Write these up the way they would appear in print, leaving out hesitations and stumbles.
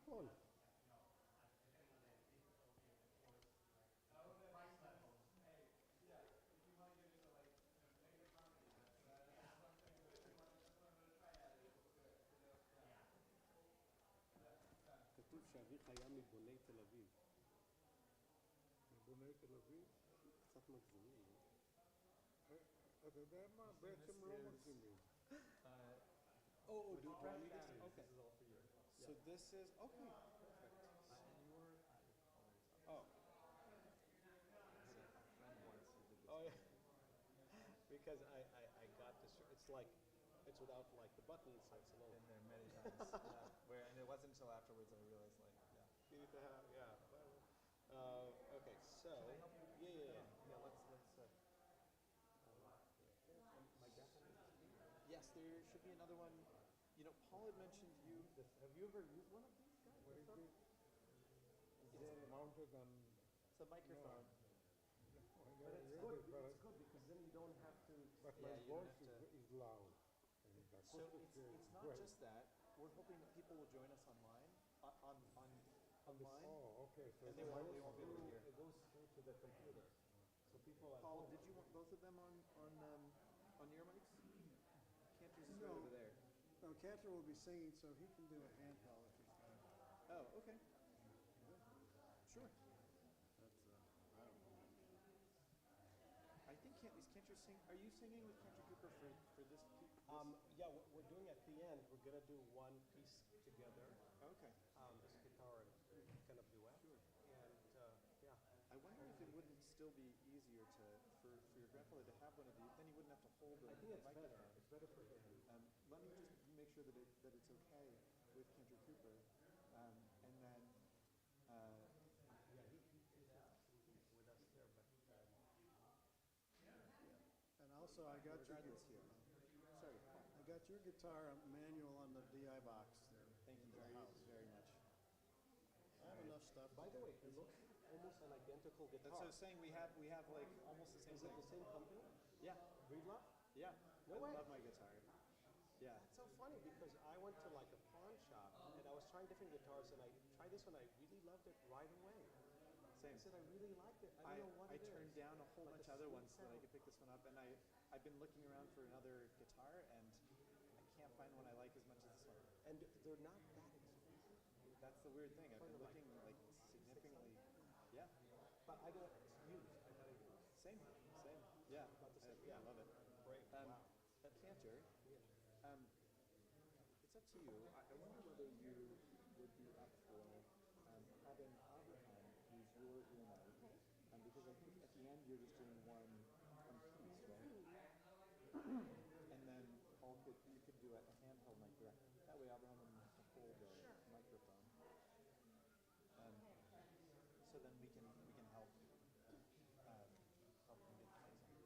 Hold on. כתוב שאביך היה מבוני תל אביב. מבוני תל אביב? קצת מגזימים, לא? אתה יודע מה? בעצם לא מגזימים. Oh, do I need this? Batteries, Okay. this is all for you. So this is, okay, perfect. And your colors. Oh, I had a friend once who did this. oh yeah. Because I got this, it's like, it's without like the buttons, so it's a little. Been there many times. Where, and it wasn't until afterwards I realized, like, yeah. You need to have, yeah. Okay, so. Should I help you? Yeah. Yeah, let's my grandfather. Yes, there should be another one. You know, Paul had mentioned you. Have you ever used one of these guys? What is it? It's They're mounted on... It's a microphone. But It's good because then you don't have to. But Yeah, my you don't voice have to- is loud. And the So acoustic is it's not great. just that. We're hoping that people will join us online, online, Oh, okay. So and it's they won't nice be able to hear. It goes through to the computer. So people at Paul, home. did you want both of them on your mics? Cantor's is right No. over there. No, Cantor will be singing, so he can do a handheld if he's got it. Oh, okay. Sure. That's, I don't know. I think is Cantor sing? Are you singing with Cantor Cooper for this? Yeah, we're doing at the end, we're gonna do one piece together. Okay. Just guitar and kind of duet. Sure. And, yeah. I wonder if it wouldn't still be easier for your grandfather to have one of these. Then he wouldn't have to hold the I think it's better. microphone. It's better for him. Let me just make sure that it's okay with Cantor Cooper, and then. Yeah, he's with us there, but, And also, I got your, Regardless here. Sorry, Paul. I got your guitar manual on the DI box there. Thank you in the house. very much. I have enough stuff. by the way, it looks almost an identical guitar. That's what I was saying. We have like almost the same Is it thing. the same company? Yeah, Breedlove? yeah. No I way. love my guitar. Yeah. That's so funny because I went to like a pawn shop and I was trying different guitars and I tried this one. I really loved it right away. Same. I said I really liked it. I don't know what I it is. turned down a whole Like bunch a of other sweet ones so that I sound. could pick this one up, and I've been looking around for another guitar, and I can't find one I like as much as this one. And they're not that expensive. That's the weird thing. I've been Probably looking like significantly. Yeah. But I got used. I got it used. Same. Yeah. About the same. Yeah, I love it. Great. Wow. Cantor, it's up to you. I wonder whether you would be up for having Abraham use your mic, because I think at the end you're just doing one piece, right? And then you could do a handheld mic for that. That way Abraham wouldn't have to hold the microphone. So then we can help help them get the mics on.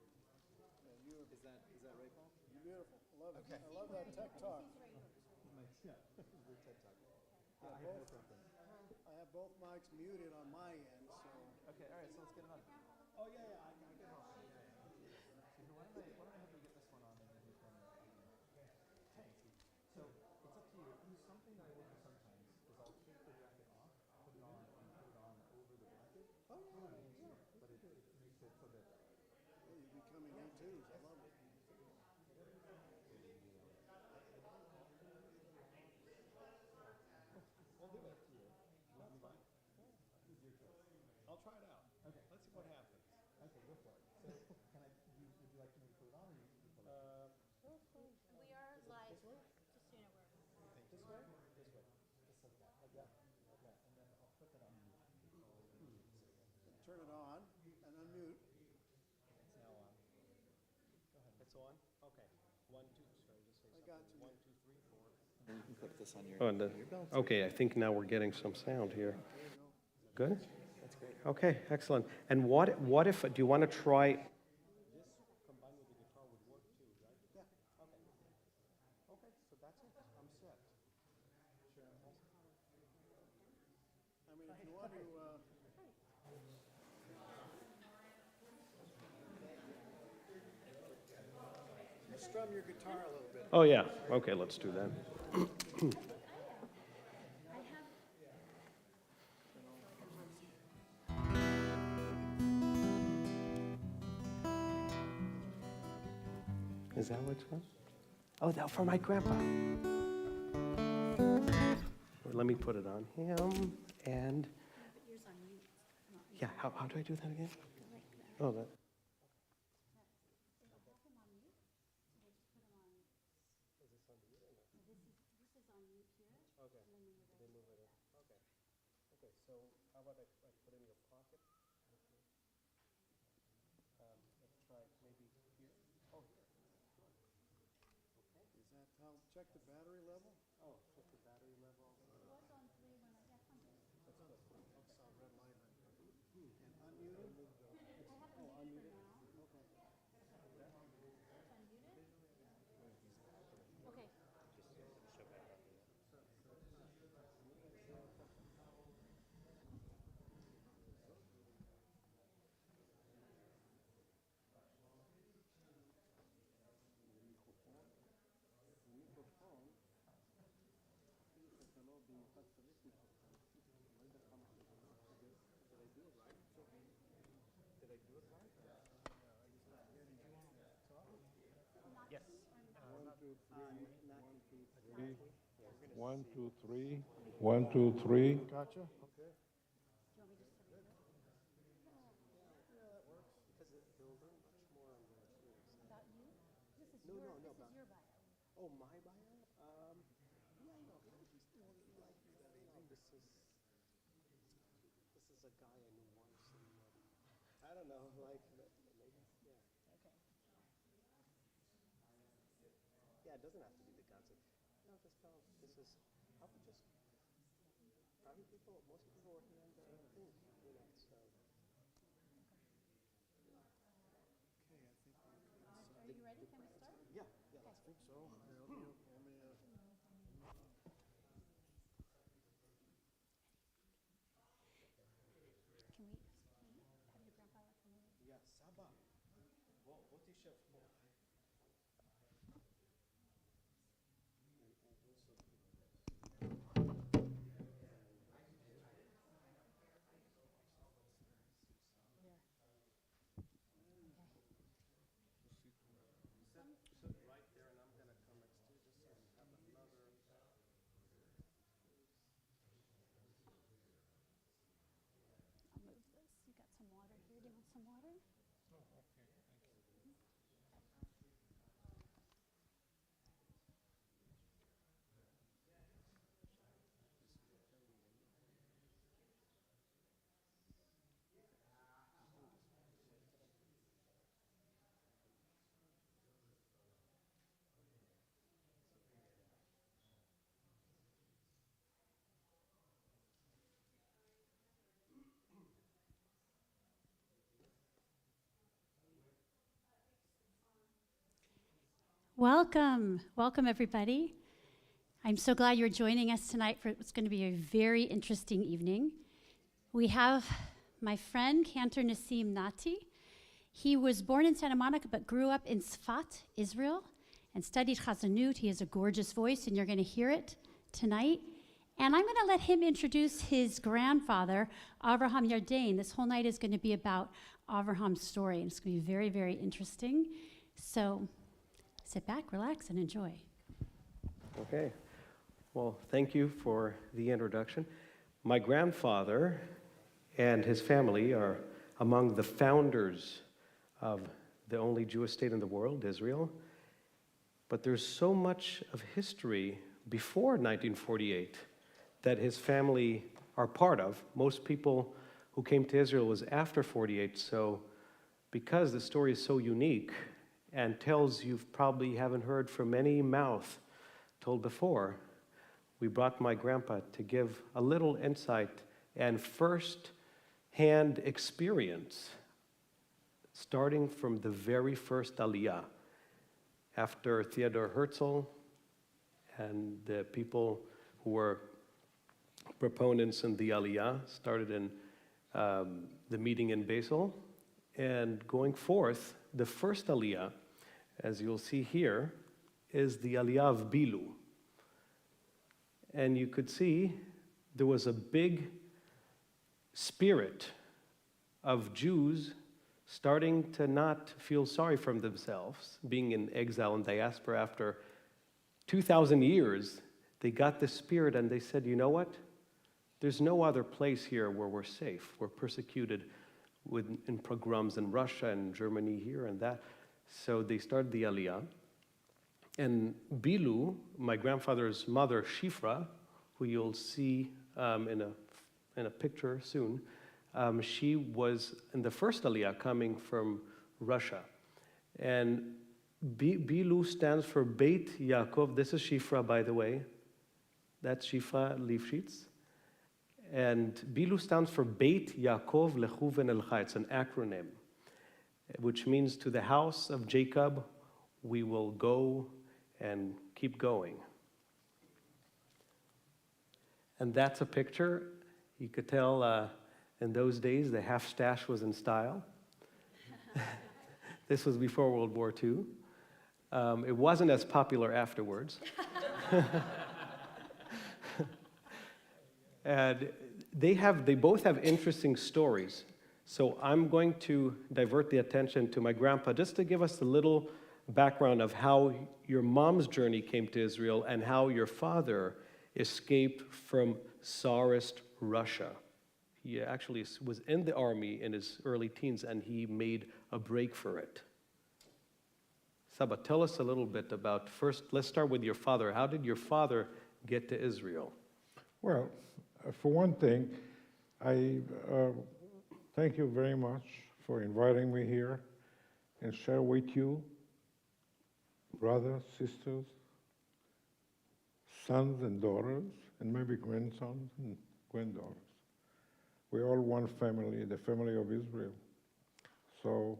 Yeah, you, Is that right, Paul? you're beautiful. I love it. Okay. I love that tech talk. Yeah, we're TED Talk. Yeah, I have no both. preference. I have both mics muted on my end, so. Okay, all right, so let's get it on. Oh yeah, I can help. So why don't I have you get this one on and then you can. Okay. So it's up to you. Something I will do sometimes is I'll take the jacket off, put it on, and put it on over the jacket. Oh, yeah. But it makes it so that. Yeah, you're becoming A2s. I love it. We'll do it. That's fine. It's your choice. I'll try it out. Okay. Let's see what happens. Okay, go for it. So can I? Would you like me to put it on, or you put it on? We are live, just so you know where. This way? This way. Just like that. Like that. Like that. And then I'll put that on you. Turn it on and unmute. It's now on. Go ahead. It's on? Okay. 1, 2, sorry, just say I something. got you. 1, 2, 3, 4. And you can clip this on your, Oh, and your belt. okay, I think now we're getting some sound here. Good? That's great. Okay, excellent. And what if, do you want to try, This combined with the guitar would work too, right? Yeah. Okay. Okay, so that's it. I'm set. I mean, if you want to, strum your guitar a little bit. oh yeah, okay, let's do that. I have Is that what's from? Oh, that for my grandpa. Let me put it on him, and yeah, how do I do that again? Oh, that. Okay, so how about I put in your pocket? Let's try maybe here. Oh, here. Is that how, check the battery level? Oh, check the battery level. I saw a red light on here. And unmuted? Oh, unmuted? Okay. Okay. Yes. One, two, three. 1, 2, 3. Gotcha. Okay. Because they'll learn much more on there too. So. About you? This is No, your, no, no, this is about- your bio. Oh, my bio? Yeah, no, just more like, this is a guy I knew once, and I don't know, like, maybe, yeah. Okay. Yeah, it doesn't have to be the concept. No, just tell them this is, how about just, probably people, most people working on the thing, you know, so. Okay, I think we're good. Are you ready? Can we start? Yeah, yeah, I let's think so. Let me, Can we have your grandpa come over? Yeah, Saba. What is chef for? There. Sit right there, and I'm gonna come next to you, just so we have another. I'll move this. You got some water here. Do you want some water? Welcome. Welcome, everybody. I'm so glad you're joining us tonight for what's going to be a very interesting evening. We have my friend, Cantor Nassim Nati. He was born in Santa Monica but grew up in Sfat, Israel, and studied Chazanut. He has a gorgeous voice, and you're going to hear it tonight. And I'm going to let him introduce his grandfather, Avraham Yarden. This whole night is going to be about Avraham's story, and it's going to be very, very interesting. So sit back, relax, and enjoy. Okay. Well, thank you for the introduction. My grandfather and his family are among the founders of the only Jewish state in the world, Israel. But there's so much of history before 1948 that his family are part of. Most people who came to Israel was after 48, so because the story is so unique and tells you probably haven't heard from any mouth told before, we brought my grandpa to give a little insight and first-hand experience, starting from the very first Aliyah, after Theodor Herzl and the people who were proponents in the Aliyah started in the meeting in Basel, and going forth, the first Aliyah, as you'll see here, is the Aliyah of Bilu. And you could see there was a big spirit of Jews starting to not feel sorry for themselves, being in exile and diaspora after 2,000 years. They got the spirit and they said, you know what? There's no other place here where we're safe. We're persecuted in pogroms in Russia and Germany here and that. So they started the Aliyah. And Bilu, my grandfather's mother, Shifra, who you'll see in a picture soon, she was in the first Aliyah coming from Russia. And Bilu stands for Beit Yaakov. This is Shifra, by the way. That's Shifra leaf sheets. And Bilu stands for Beit Yaakov Lechuven Elcha. It's an acronym, which means to the house of Jacob we will go and keep going. And that's a picture. You could tell in those days the half stash was in style. This was before World War II. It wasn't as popular afterwards. And they both have interesting stories. So I'm going to divert the attention to my grandpa just to give us a little background of how your mom's journey came to Israel and how your father escaped from Tsarist Russia. He actually was in the army in his early teens and he made a break for it. Saba, tell us a little bit about, first, let's start with your father. How did your father get to Israel? Well, for one thing, I thank you very much for inviting me here and share with you, brothers, sisters, sons and daughters, and maybe grandsons and granddaughters. We're all one family, the family of Israel. So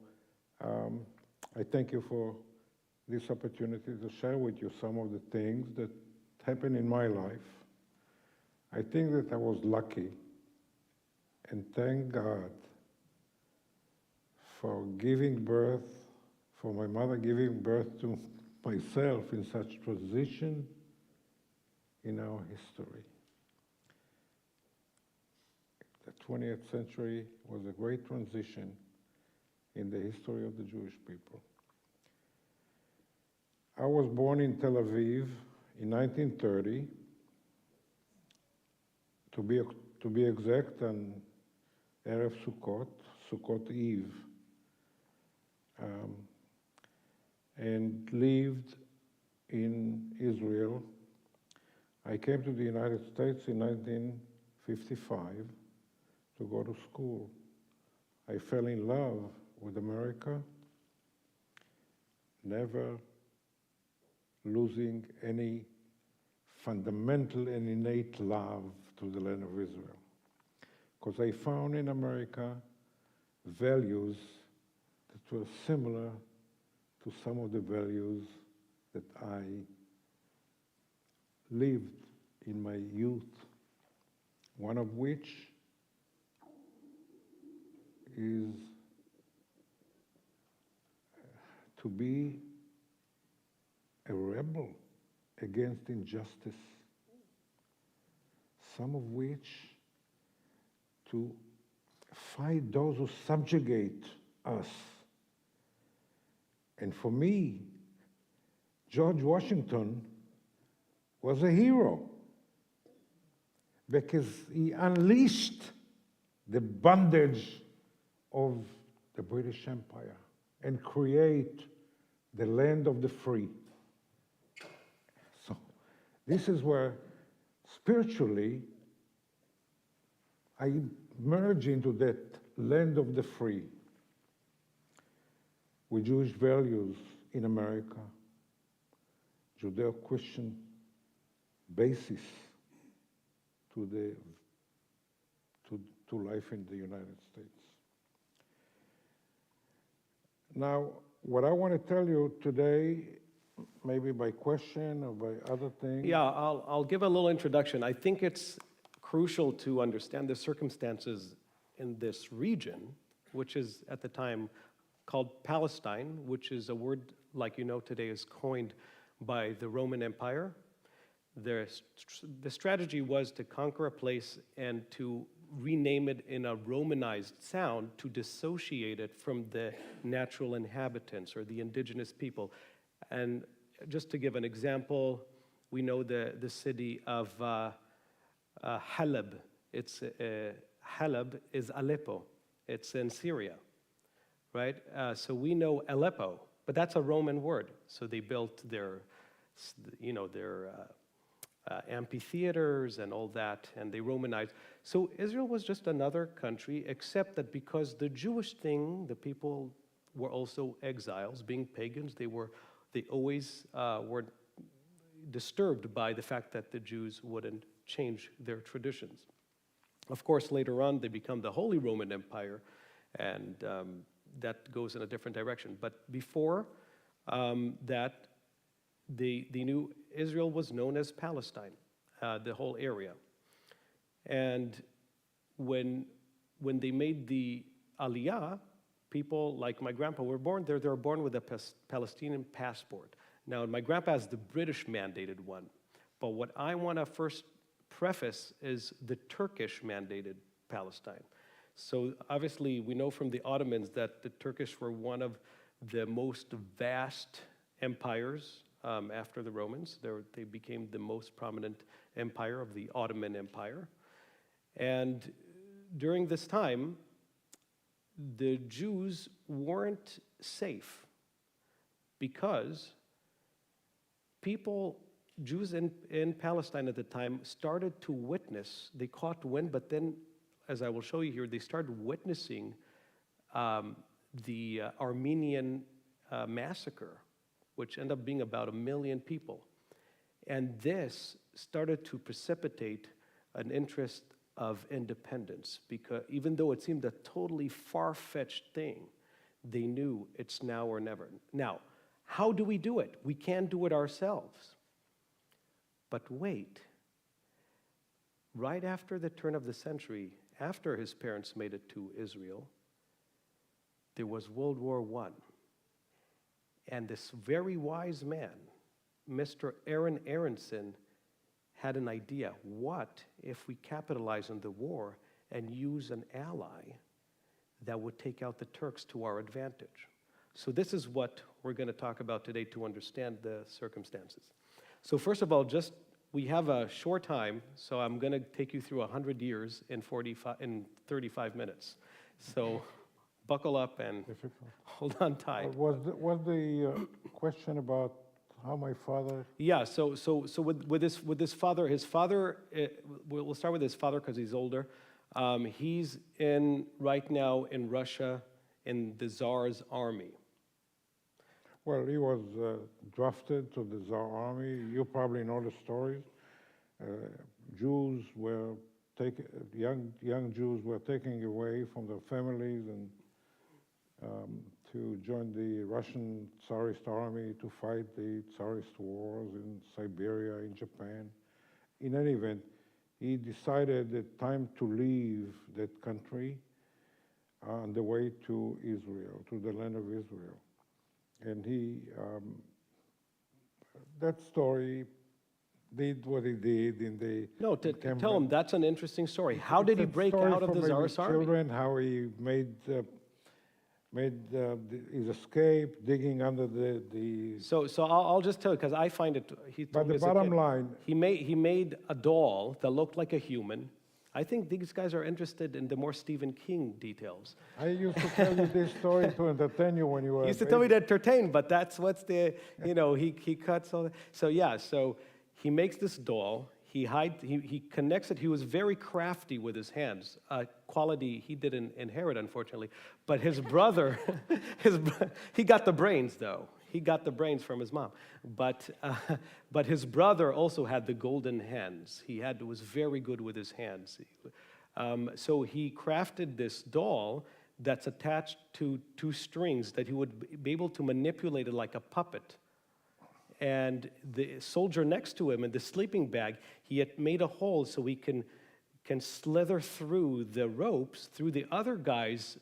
I thank you for this opportunity to share with you some of the things that happened in my life. I think that I was lucky, and thank God for giving birth, for my mother giving birth to myself in such transition in our history. The 20th century was a great transition in the history of the Jewish people. I was born in Tel Aviv in 1930, to be exact, on Erev Sukkot, Sukkot Eve, and lived in Israel. I came to the United States in 1955 to go to school. I fell in love with America, never losing any fundamental and innate love to the land of Israel. Because I found in America values that were similar to some of the values that I lived in my youth, one of which is to be a rebel against injustice, some of which to fight those who subjugate us. And for me, George Washington was a hero because he unleashed the bondage of the British Empire and create the land of the free. So this is where spiritually I merge into that land of the free with Jewish values in America, Judeo-Christian basis to life in the United States. Now, what I want to tell you today, maybe by question or by other things. Yeah, I'll give a little introduction. I think it's crucial to understand the circumstances in this region, which is at the time called Palestine, which is a word, like you know today, is coined by the Roman Empire. The strategy was to conquer a place and to rename it in a Romanized sound to dissociate it from the natural inhabitants or the indigenous people. And just to give an example, we know the city of Halab. Halab is Aleppo. It's in Syria, right? So we know Aleppo, but that's a Roman word. So they built their amphitheaters and all that, and they Romanized. So Israel was just another country, except that because the Jewish thing, the people were also exiles, being pagans. They always were disturbed by the fact that the Jews wouldn't change their traditions. Of course, later on, they become the Holy Roman Empire, and that goes in a different direction. But before that, they knew Israel was known as Palestine, the whole area. And when they made the Aliyah, people like my grandpa were born there. They were born with a Palestinian passport. Now, my grandpa has the British mandated one. But what I want to first preface is the Turkish mandated Palestine. So obviously, we know from the Ottomans that the Turkish were one of the most vast empires after the Romans. They became the most prominent empire of the Ottoman Empire. And during this time, the Jews weren't safe because Jews in Palestine at the time started to witness, they caught wind, but then, as I will show you here, they started witnessing the Armenian massacre, which ended up being about 1 million people. And this started to precipitate an interest of independence, because even though it seemed a totally far-fetched thing, they knew it's now or never. Now, how do we do it? We can't do it ourselves. But wait, right after the turn of the century, after his parents made it to Israel, there was World War I. And this very wise man, Mr. Aaron Aronson, had an idea. What if we capitalize on the war and use an ally that would take out the Turks to our advantage? So this is what we're going to talk about today to understand the circumstances. So first of all, we have a short time, so I'm going to take you through 100 years in 35 minutes. So buckle up and hold on tight. Was the question about how my father? Yeah. So with his father, we'll start with his father because he's older. He's right now in Russia in the Tsar's army. Well, he was drafted to the Tsar army. You probably know the stories. Jews were young Jews were taken away from their families and to join the Russian Tsarist army to fight the Tsarist wars in Siberia, in Japan. In any event, he decided the time to leave that country on the way to Israel, to the land of Israel. And that story did what he did in the... No, tell him, that's an interesting story. How did he break out of the Tsar's army? Children, how he made his escape, digging under the... So I'll just tell you, because I find it... But the bottom line... He made a doll that looked like a human. I think these guys are interested in the more Stephen King details. I used to tell you this story to entertain you when you were... He used to tell me to entertain, but that's what's he cuts all that. So he makes this doll. He connects it. He was very crafty with his hands, quality he didn't inherit, unfortunately. But his brother, he got the brains, though. He got the brains from his mom. But his brother also had the golden hands. Was very good with his hands. So he crafted this doll that's attached to 2 strings that he would be able to manipulate it like a puppet. And the soldier next to him in the sleeping bag, he had made a hole so he can can slither through the ropes, through the other guy's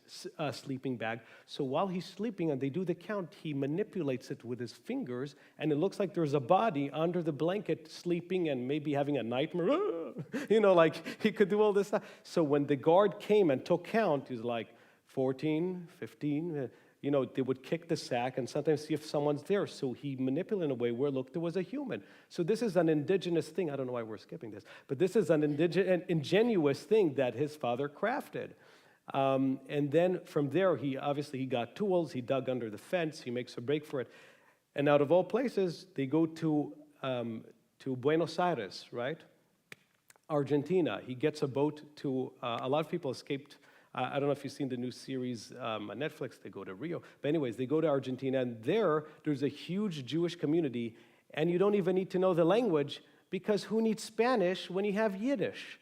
sleeping bag. So while he's sleeping and they do the count, he manipulates it with his fingers, and it looks like there's a body under the blanket sleeping and maybe having a nightmare. Like he could do all this stuff. So when the guard came and took count, he's like 14, 15, they would kick the sack and sometimes see if someone's there. So he manipulated in a way where, look, there was a human. So this is an indigenous thing. I don't know why we're skipping this, but this is an ingenuous thing that his father crafted. And then from there, he got tools. He dug under the fence. He makes a break for it. And out of all places, they go to Buenos Aires, right? Argentina. He gets a boat to, a lot of people escaped. I don't know if you've seen the new series on Netflix. They go to Rio. But anyways, they go to Argentina, and there's a huge Jewish community, and you don't even need to know the language, because who needs Spanish when you have Yiddish?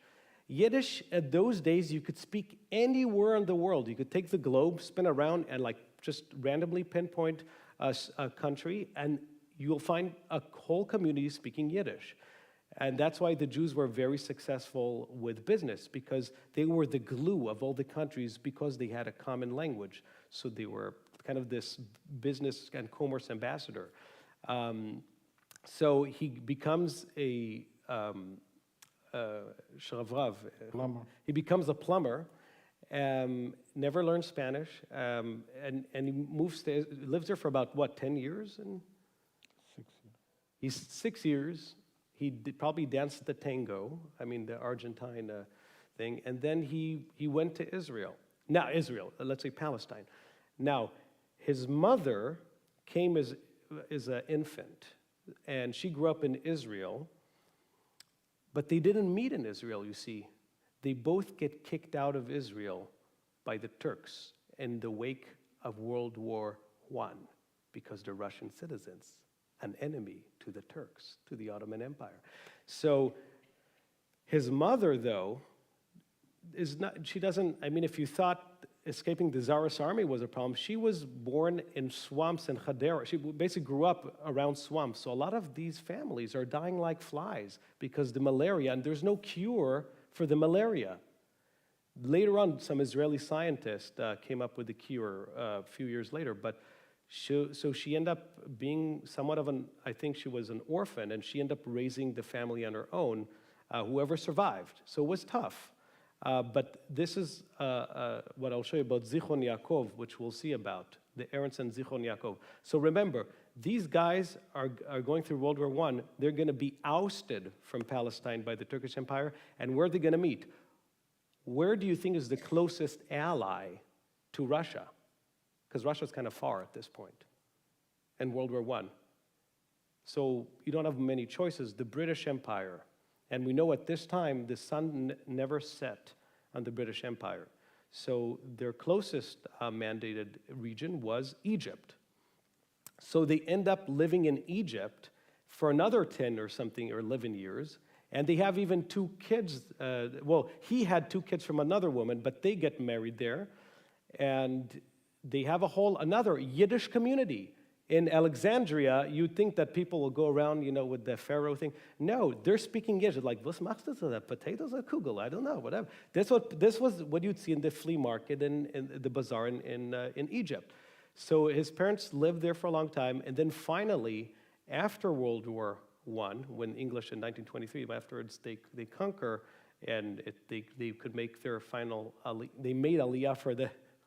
Yiddish, at those days, you could speak anywhere in the world. You could take the globe, spin around, and just randomly pinpoint a country, and you'll find a whole community speaking Yiddish. And that's why the Jews were very successful with business, because they were the glue of all the countries because they had a common language. So they were kind of this business and commerce ambassador. So he becomes a shravrav. Plumber. He becomes a plumber, never learned Spanish, and he lives there for about, 10 years? 6 years. He's 6 years. He probably danced the tango, the Argentine thing, and then he went to Israel. Now, let's say Palestine. Now, his mother came as an infant, and she grew up in Israel, but they didn't meet in Israel, you see. They both get kicked out of Israel by the Turks in the wake of World War I, because they're Russian citizens, an enemy to the Turks, to the Ottoman Empire. So his mother, though, if you thought escaping the Tsarist army was a problem, she was born in swamps in Hadera. She basically grew up around swamps. So a lot of these families are dying like flies because the malaria, and there's no cure for the malaria. Later on, some Israeli scientist came up with the cure a few years later, but so she ended up being somewhat of I think she was an orphan, and she ended up raising the family on her own, whoever survived. So it was tough. But this is what I'll show you about Zichron Yaakov, which we'll see about, the Aronson Zichron Yaakov. So remember, these guys are going through World War I. They're going to be ousted from Palestine by the Turkish Empire, and where are they going to meet? Where do you think is the closest ally to Russia? Because Russia's kind of far at this point in World War I. So you don't have many choices. The British Empire. And we know at this time the sun never set on the British Empire. So their closest mandated region was Egypt. So they end up living in Egypt for another 10 or 11 years. And they have even 2 kids. He had 2 kids from another woman, but they get married there. And they have another Yiddish community. In Alexandria, you'd think that people will go around, with the Pharaoh thing. No, they're speaking Yiddish. Like, was machst du da? Potatoes or kugel? I don't know, whatever. This was what you'd see in the flea market and the bazaar in Egypt. So his parents lived there for a long time, and then finally, after World War I, when English in 1923, afterwards they conquer, and they could make their final, they made Aliyah for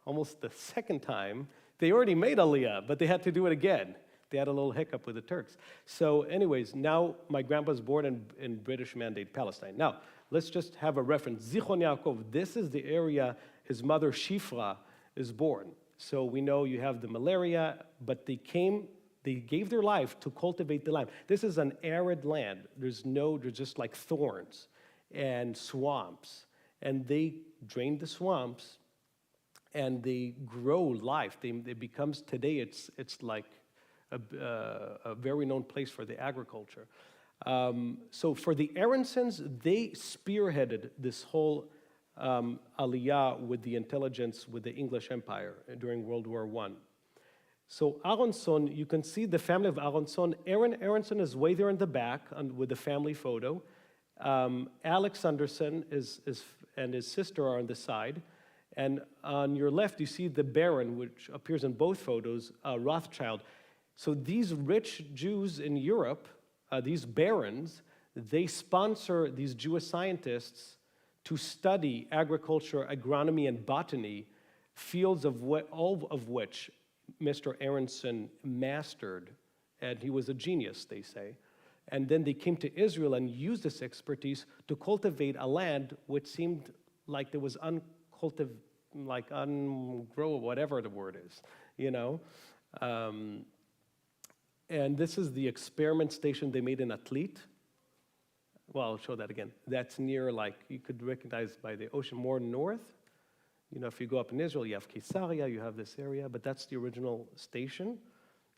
almost the second time. They already made Aliyah, but they had to do it again. They had a little hiccup with the Turks. So anyways, now my grandpa's born in British Mandate Palestine. Now, let's just have a reference. Zichron Yaakov, this is the area his mother Shifra is born. So we know you have the malaria, but they gave their life to cultivate the land. This is an arid land. There's just like thorns and swamps. And they drained the swamps, and they grow life. It becomes, today it's like a very known place for the agriculture. So for the Aronsons, they spearheaded this whole aliyah with the intelligence with the English Empire during World War I. So Aronson, you can see the family of Aronson. Aaron Aronson is way there in the back with the family photo. Alex Anderson and his sister are on the side. And on your left, you see the Baron, which appears in both photos, Rothschild. So these rich Jews in Europe, these barons, they sponsor these Jewish scientists to study agriculture, agronomy, and botany, fields all of which Mr. Aronson mastered, and he was a genius, they say. And then they came to Israel and used this expertise to cultivate a land which seemed like there was ungrow, whatever the word is, you know. And this is the experiment station they made in Atlit. Well, I'll show that again. That's near, like, you could recognize by the ocean more north. You know, if you go up in Israel, you have Caesarea, you have this area, but that's the original station.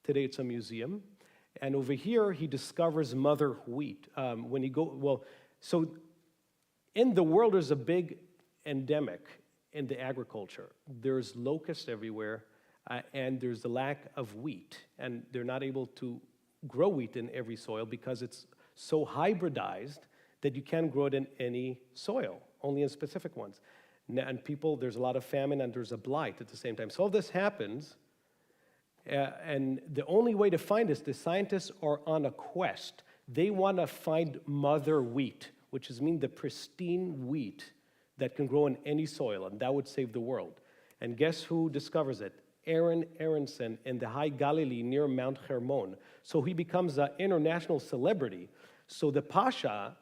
Today it's a museum. And over here, he discovers mother wheat. So in the world, there's a big endemic in the agriculture. There's locusts everywhere, and there's the lack of wheat. And they're not able to grow wheat in every soil because it's so hybridized that you can't grow it in any soil, only in specific ones. And there's a lot of famine and there's a blight at the same time. So all this happens, and the only way to find this, the scientists are on a quest. They want to find mother wheat, which means the pristine wheat that can grow in any soil, and that would save the world. And guess who discovers it? Aaron Aronson in the High Galilee near Mount Hermon. So he becomes an international celebrity. So the Pasha,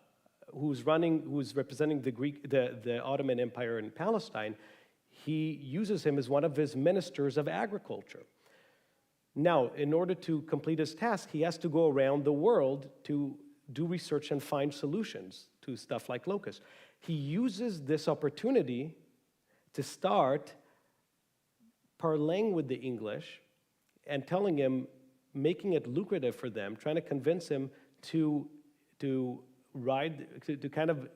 who's representing the Ottoman Empire in Palestine, he uses him as one of his ministers of agriculture. Now, in order to complete his task, he has to go around the world to do research and find solutions to stuff like locusts. He uses this opportunity to start parlaying with the English and telling him, making it lucrative for them, trying to convince him to kind of,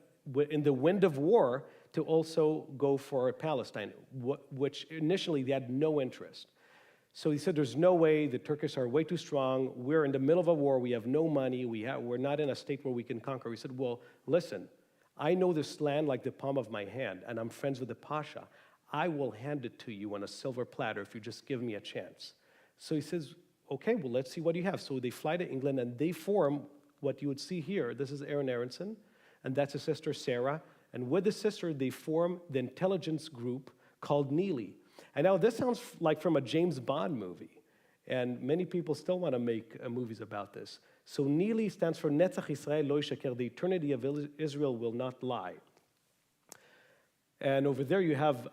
in the wind of war, to also go for Palestine, which initially they had no interest. So he said, there's no way, the Turkish are way too strong, we're in the middle of a war, we have no money, we're not in a state where we can conquer. He said, well, listen, I know this land like the palm of my hand, and I'm friends with the Pasha. I will hand it to you on a silver platter if you just give me a chance. So he says, okay, well, let's see what you have. So they fly to England, and they form what you would see here. This is Aaron Aronson, and that's his sister, Sarah. And with the sister, they form the intelligence group called Neely. And now this sounds like from a James Bond movie, and many people still want to make movies about this. So Neely stands for Netzach Yisrael Lo Yishaker, the eternity of Israel will not lie. And over there you have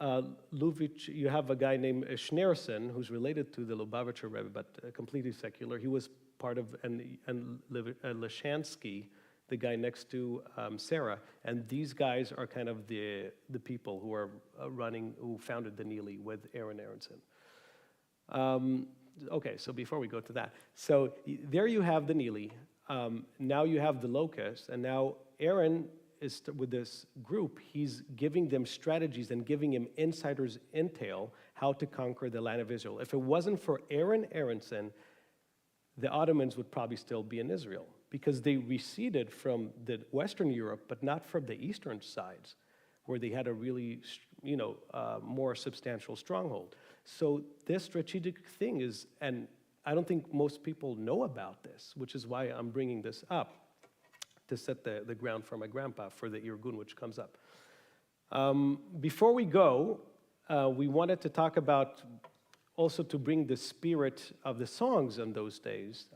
you have a guy named Schneerson, who's related to the Lubavitcher Rebbe, but completely secular. He was part of, and Leshansky, the guy next to Sarah, and these guys are kind of the people who are who founded the Neely with Aaron Aronson. Okay, so before we go to that, so there you have the Neely. Now you have the locusts, and now Aaron is with this group. He's giving them strategies and giving him insiders' intel how to conquer the land of Israel. If it wasn't for Aaron Aronson, the Ottomans would probably still be in Israel because they receded from the Western Europe, but not from the eastern sides, where they had a really, more substantial stronghold. So this strategic thing is, and I don't think most people know about this, which is why I'm bringing this up to set the ground for my grandpa for the Irgun, which comes up. Before we go, we wanted to talk about also to bring the spirit of the songs in those days.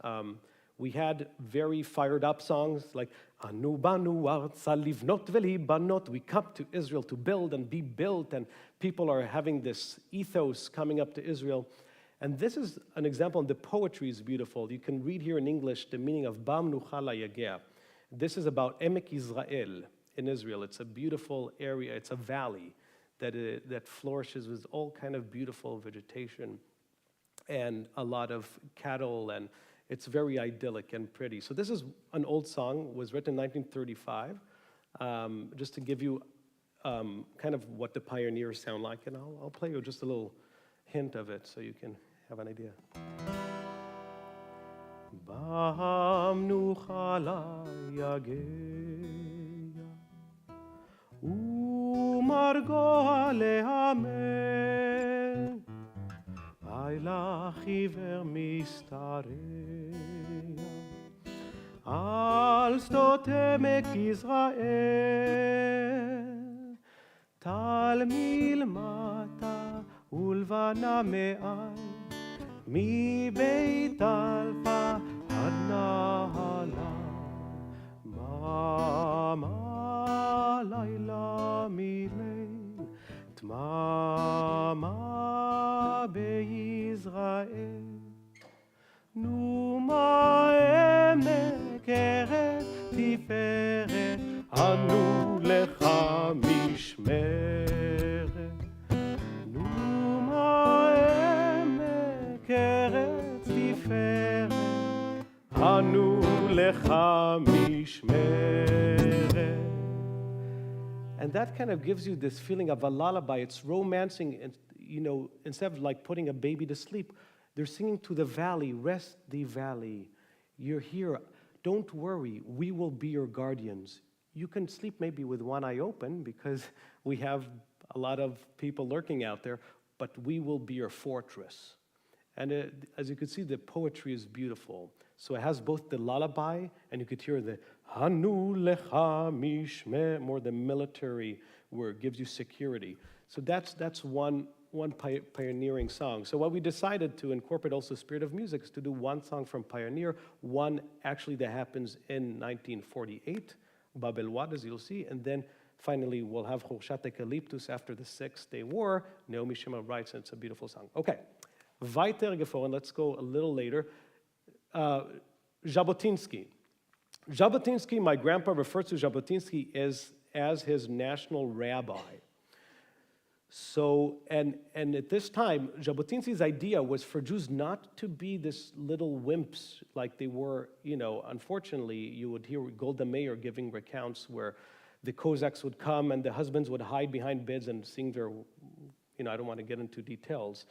We had very fired up songs like Anu Banu Arza Livnot Veli Banot. We come to Israel to build and be built, and people are having this ethos coming up to Israel. And this is an example, and the poetry is beautiful. You can read here in English the meaning of Bam Nuchala Yagea. This is about Emek Yisrael in Israel. It's a beautiful area. It's a valley that flourishes with all kind of beautiful vegetation and a lot of cattle, and it's very idyllic and pretty. So this is an old song, was written in 1935, just to give you kind of what the pioneers sound like, and I'll play you just a little hint of it so you can have an idea. Bam nuchala yageh ומרגוע להמר, לילה חיוור משתרע, על שדות עמק יזרעאל, טל מלמטה ולבנה מעל, מבית אלפא עד נהלל, מה לילה מליל, דממה ביזרעאל. נו מה עמק ארץ תפארת, אנו לך משמרת. נו מה עמק ארץ תפארת, אנו לך משמרת. And that kind of gives you this feeling of a lullaby. It's romancing, and instead of like putting a baby to sleep, they're singing to the valley, rest thee valley. You're here, don't worry, we will be your guardians. You can sleep maybe with one eye open because we have a lot of people lurking out there, but we will be your fortress. And as you can see, the poetry is beautiful. So it has both the lullaby, and you could hear the Hanu lecha mishme, more the military word, gives you security. So that's one pioneering song. So what we decided to incorporate also spirit of music is to do one song from Pioneer, one actually that happens in 1948, Babel Wad, as you'll see, and then finally we'll have Chorshat Eucalyptus after the Six-Day War. Naomi Shima writes, and it's a beautiful song. Okay, weiter gefahren, let's go a little later. Jabotinsky. Jabotinsky, my grandpa refers to Jabotinsky as his national rabbi. So, and at this time, Jabotinsky's idea was for Jews not to be this little wimps like they were, unfortunately, you would hear Golda Meir giving recounts where the Cossacks would come and the husbands would hide behind beds and sing their, I don't want to get into details,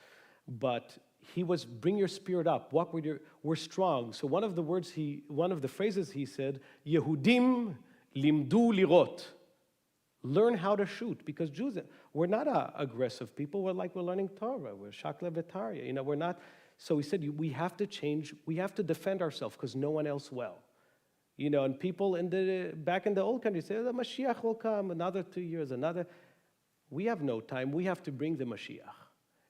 but he was, bring your spirit up, walk with we're strong. So one of the phrases he said, Yehudim limdu lirot. Learn how to shoot, because Jews, we're not aggressive people. We're learning Torah. We're shakla v'tarya. We're not. So he said, we have to change. We have to defend ourselves because no one else will. And people back in the old country say, the Mashiach will come another 2 years, another. We have no time. We have to bring the Mashiach.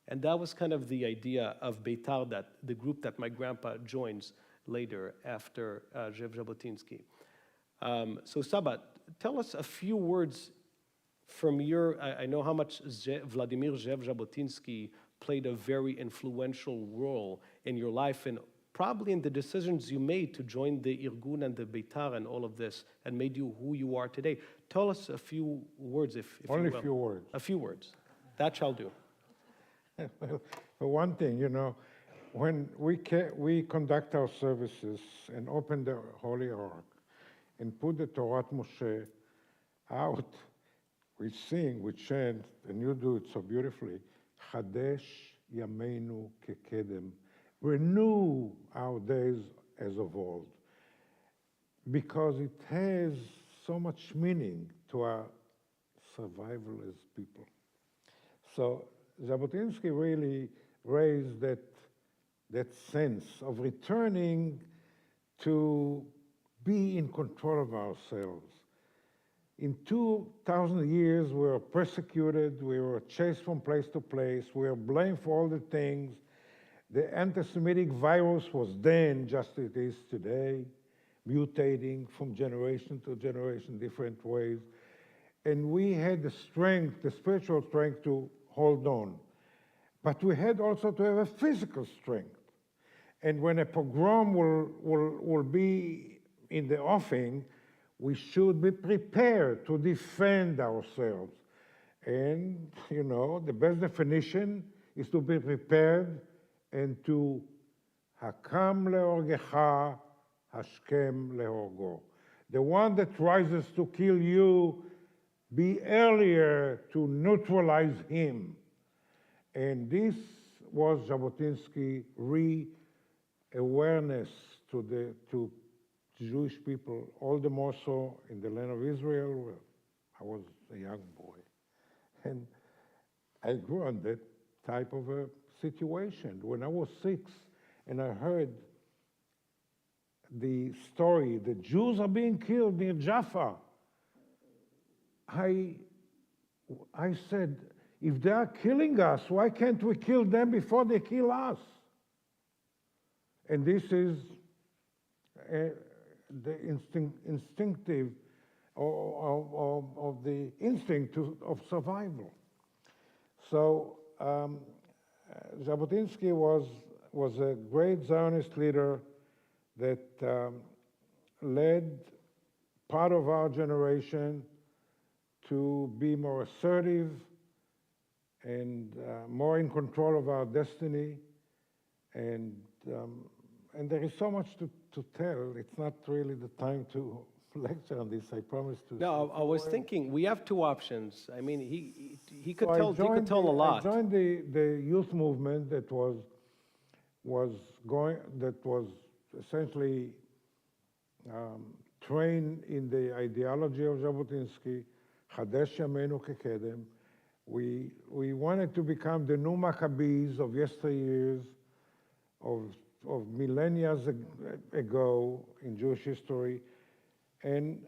And that was kind of the idea of Beitar, that the group that my grandpa joins later after Zev Jabotinsky. So Sabat, tell us a few words from I know how much Vladimir Zev Jabotinsky played a very influential role in your life and probably in the decisions you made to join the Irgun and the Beitar and all of this and made you who you are today. Tell us a few words, if Only you will. a few words. A few words. That shall do. For one thing, when we conduct our services and open the Holy Ark and put the Torah Moshe out, we sing, we chant, and you do it so beautifully, Chadesh Yameinu Kekedem, renew our days as of old, because it has so much meaning to our survival as people. So Jabotinsky really raised that sense of returning to be in control of ourselves. In 2,000 years, we were persecuted, we were chased from place to place, we were blamed for all the things. The anti-Semitic virus was then just as it is today, mutating from generation to generation, different ways. And we had the strength, the spiritual strength to hold on. But we had also to have a physical strength. And when a pogrom will be in the offing, we should be prepared to defend ourselves. And, the best definition is to be prepared and to hakam leorgecha, hashkem lehorgo. The one that rises to kill you, be earlier to neutralize him. And this was Jabotinsky's re-awareness to Jewish people, all the more so in the land of Israel, where I was a young boy. And I grew on that type of a situation. When I was 6 and I heard the story, the Jews are being killed near Jaffa, I said, if they are killing us, why can't we kill them before they kill us? And this is the instinctive of the instinct of survival. So Jabotinsky was a great Zionist leader that led part of our generation to be more assertive and more in control of our destiny. And there is so much to tell. It's not really the time to lecture on this. I promise to. No, I was thinking we have two options. I mean, he could So tell a lot. I joined the youth movement that was essentially trained in the ideology of Jabotinsky, Chadesh Yameinu Kekedem. We wanted to become the new Maccabees of yesteryears, of millennia ago in Jewish history. And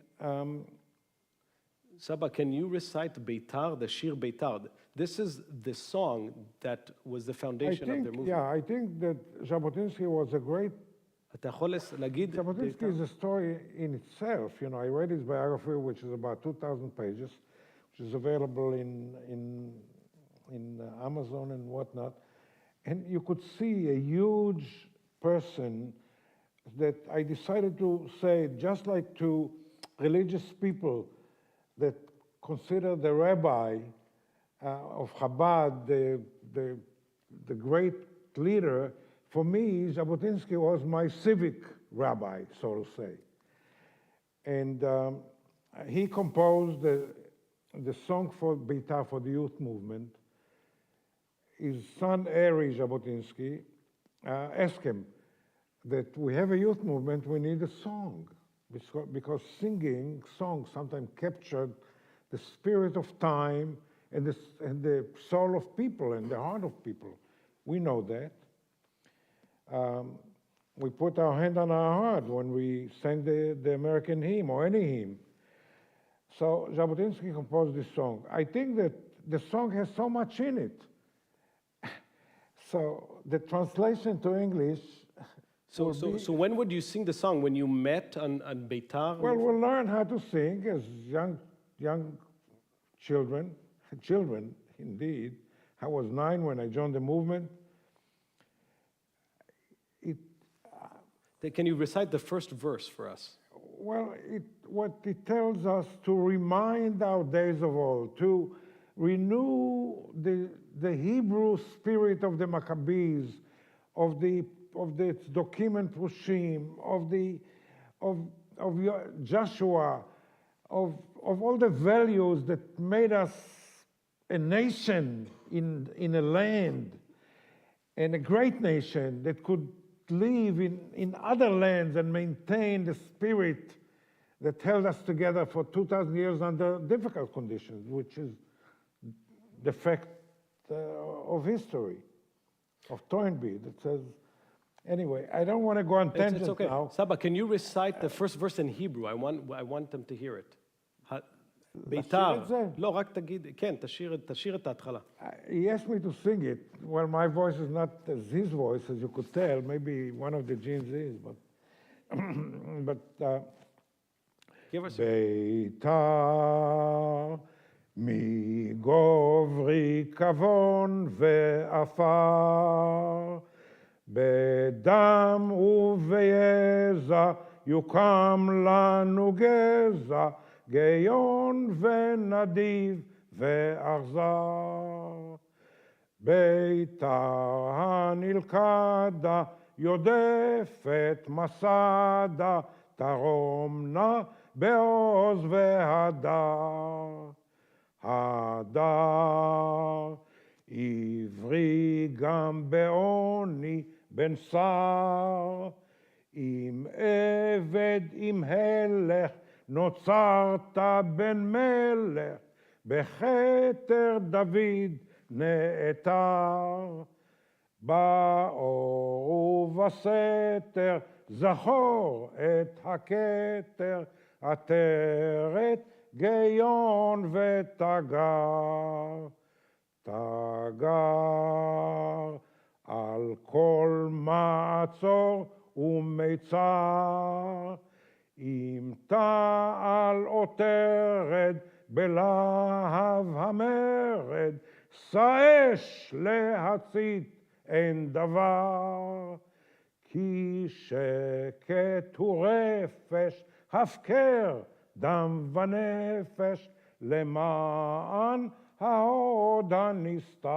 Saba, can you recite Beitar, the Shir Beitar? This is the song that was the foundation of their movement. Yeah, I think that Jabotinsky was a great. אתה יכול להגיד Jabotinsky is a story in itself. You know, I read his biography, which is about 2,000 pages, which is available in Amazon and whatnot. And you could see a huge person that I decided to say, just like to religious people that consider the rabbi of Chabad the great leader, for me, Jabotinsky was my civic rabbi, so to say. And he composed the song for Beitar, for the youth movement. His son, Eri Jabotinsky, asked him that we have a youth movement, we need a song. Because singing songs sometimes captured the spirit of time and the soul of people and the heart of people. We know that. We put our hand on our heart when we sang the American hymn or any hymn. So Jabotinsky composed this song. I think that the song has so much in it. So the translation to English. So when would you sing the song? When you met on Beitar? Well, we'll learn how to sing as young children indeed. I was 9 when I joined the movement. Can you recite the first verse for us? Well, what it tells us to remind our days of old, to renew the Hebrew spirit of the Maccabees, of the Tzdokim and Prushim, of Joshua, of all the values that made us a nation in a land, and a great nation that could live in other lands and maintain the spirit that held us together for 2,000 years under difficult conditions, which is the fact of history, of Toynbee, that says. Anyway, I don't want to go on tangent it's okay. now. Saba, can you recite the first verse in Hebrew? I want them to hear it. ביתר. לא, רק תגיד, כן, תשאיר את ההתחלה. He asked me to sing it. Well, my voice is not as his voice, as you could tell. Maybe one of the genes is, but Give us ביתר מגוברי כבון ועפר, בדם וביזע יוקם לנו גזע, גיון ונדיב ואכזר. ביתר הנלכדה יודפת מסדה, תרום נא בעוז והדר. הדר עברי גם בעוני בן שר, עם עבד עם הלך נוצרת בן מלך, בכתר דוד נעתר. באור ובסתר זכור את הכתר, עטרת גיון ותגר. תגר על כל מעצור ומיצר, אם תעל או תרד בלהב המרד, שאש להצית אין דבר. כי שקט הוא רפש, הפקר דם ונפש, למען ההוד הנסתר.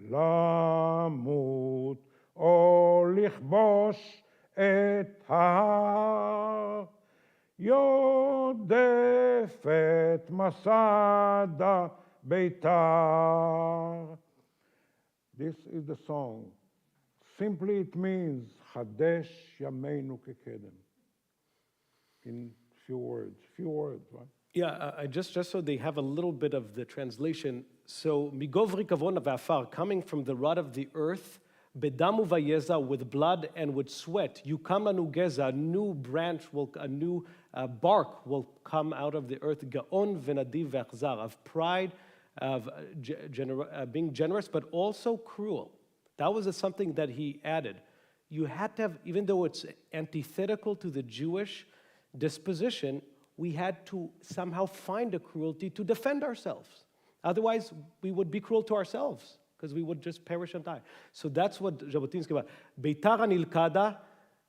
למות או לכבוש את ההר, יודפת מסדה ביתר. This is the song. Simply it means, חדש ימינו כקדם. In few words, right? Yeah, just so they have a little bit of the translation. So, migovri kavona v'afar, coming from the rod of the earth, bedamu vayeza, with blood and with sweat, yukam lanu geza, a new branch, a new bark will come out of the earth, gaon v'nadiv v'achzar, of pride, of being generous, but also cruel. That was something that he added. You had to have, even though it's antithetical to the Jewish disposition, we had to somehow find a cruelty to defend ourselves. Otherwise, we would be cruel to ourselves because we would just perish and die. So that's what Jabotinsky about. Beitar anilkada,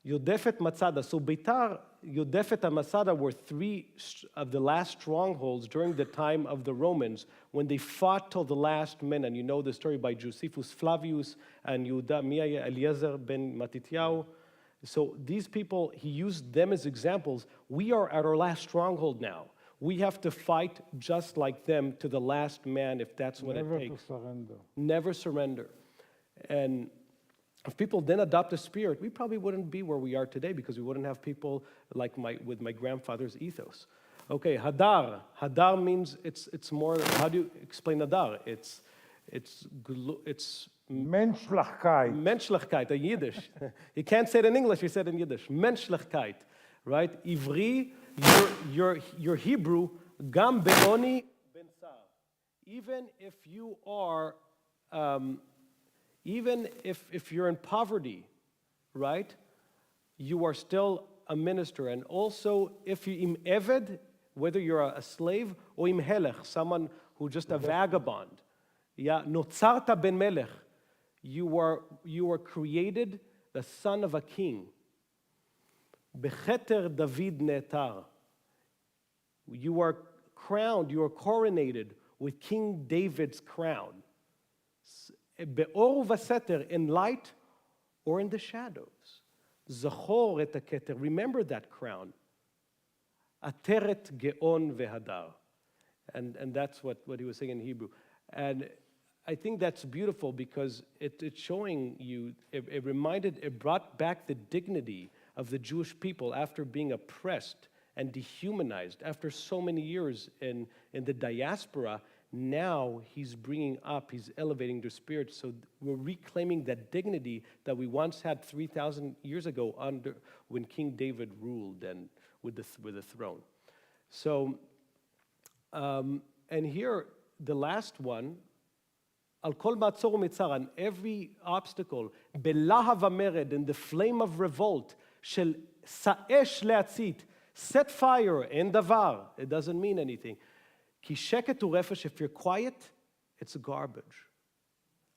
Yodefet Matzada. So Beitar, Yodefet and Masada were three of the last strongholds during the time of the Romans when they fought till the last man. And you know the story by Josephus Flavius and Yehuda Miah Eliezer ben Matityahu. So these people, he used them as examples. We are at our last stronghold now. We have to fight just like them to the last man if that's what it takes. Never to surrender. Never surrender. And if people then adopt the spirit, we probably wouldn't be where we are today because we wouldn't have people like with my grandfather's ethos. Okay, Hadar. Hadar means it's more, how do you explain Hadar? It's Menschlichkeit. Menschlichkeit, in Yiddish. You can't say it in English, you said it in Yiddish. Menschlichkeit, right? Ivri, your Hebrew, gam beoni ben sar. Even if you are, even if you're in poverty, right? You are still a minister. And also, if you im eved, whether you're a slave, or im helech, someone who's just a vagabond. Yeah, notzarta ben melech. You are created the son of a king. Becheter David netar. You are crowned, you are coronated with King David's crown. Be'or v'seter, in light or in the shadows. Zachor et haketer, remember that crown. Ateret geon vehadar. And that's what he was saying in Hebrew. And I think that's beautiful because it's showing you, it brought back the dignity of the Jewish people after being oppressed and dehumanized after so many years in the diaspora. Now he's bringing up, he's elevating their spirit. So we're reclaiming that dignity that we once had 3,000 years ago when King David ruled and with the throne. So, and here, the last one, Al kol matzor u'mitzar, on every obstacle, belahav hamered, in the flame of revolt, shel sa'esh le'atzit, set fire, en davar, it doesn't mean anything. Ki sheket u'refesh, if you're quiet, it's garbage.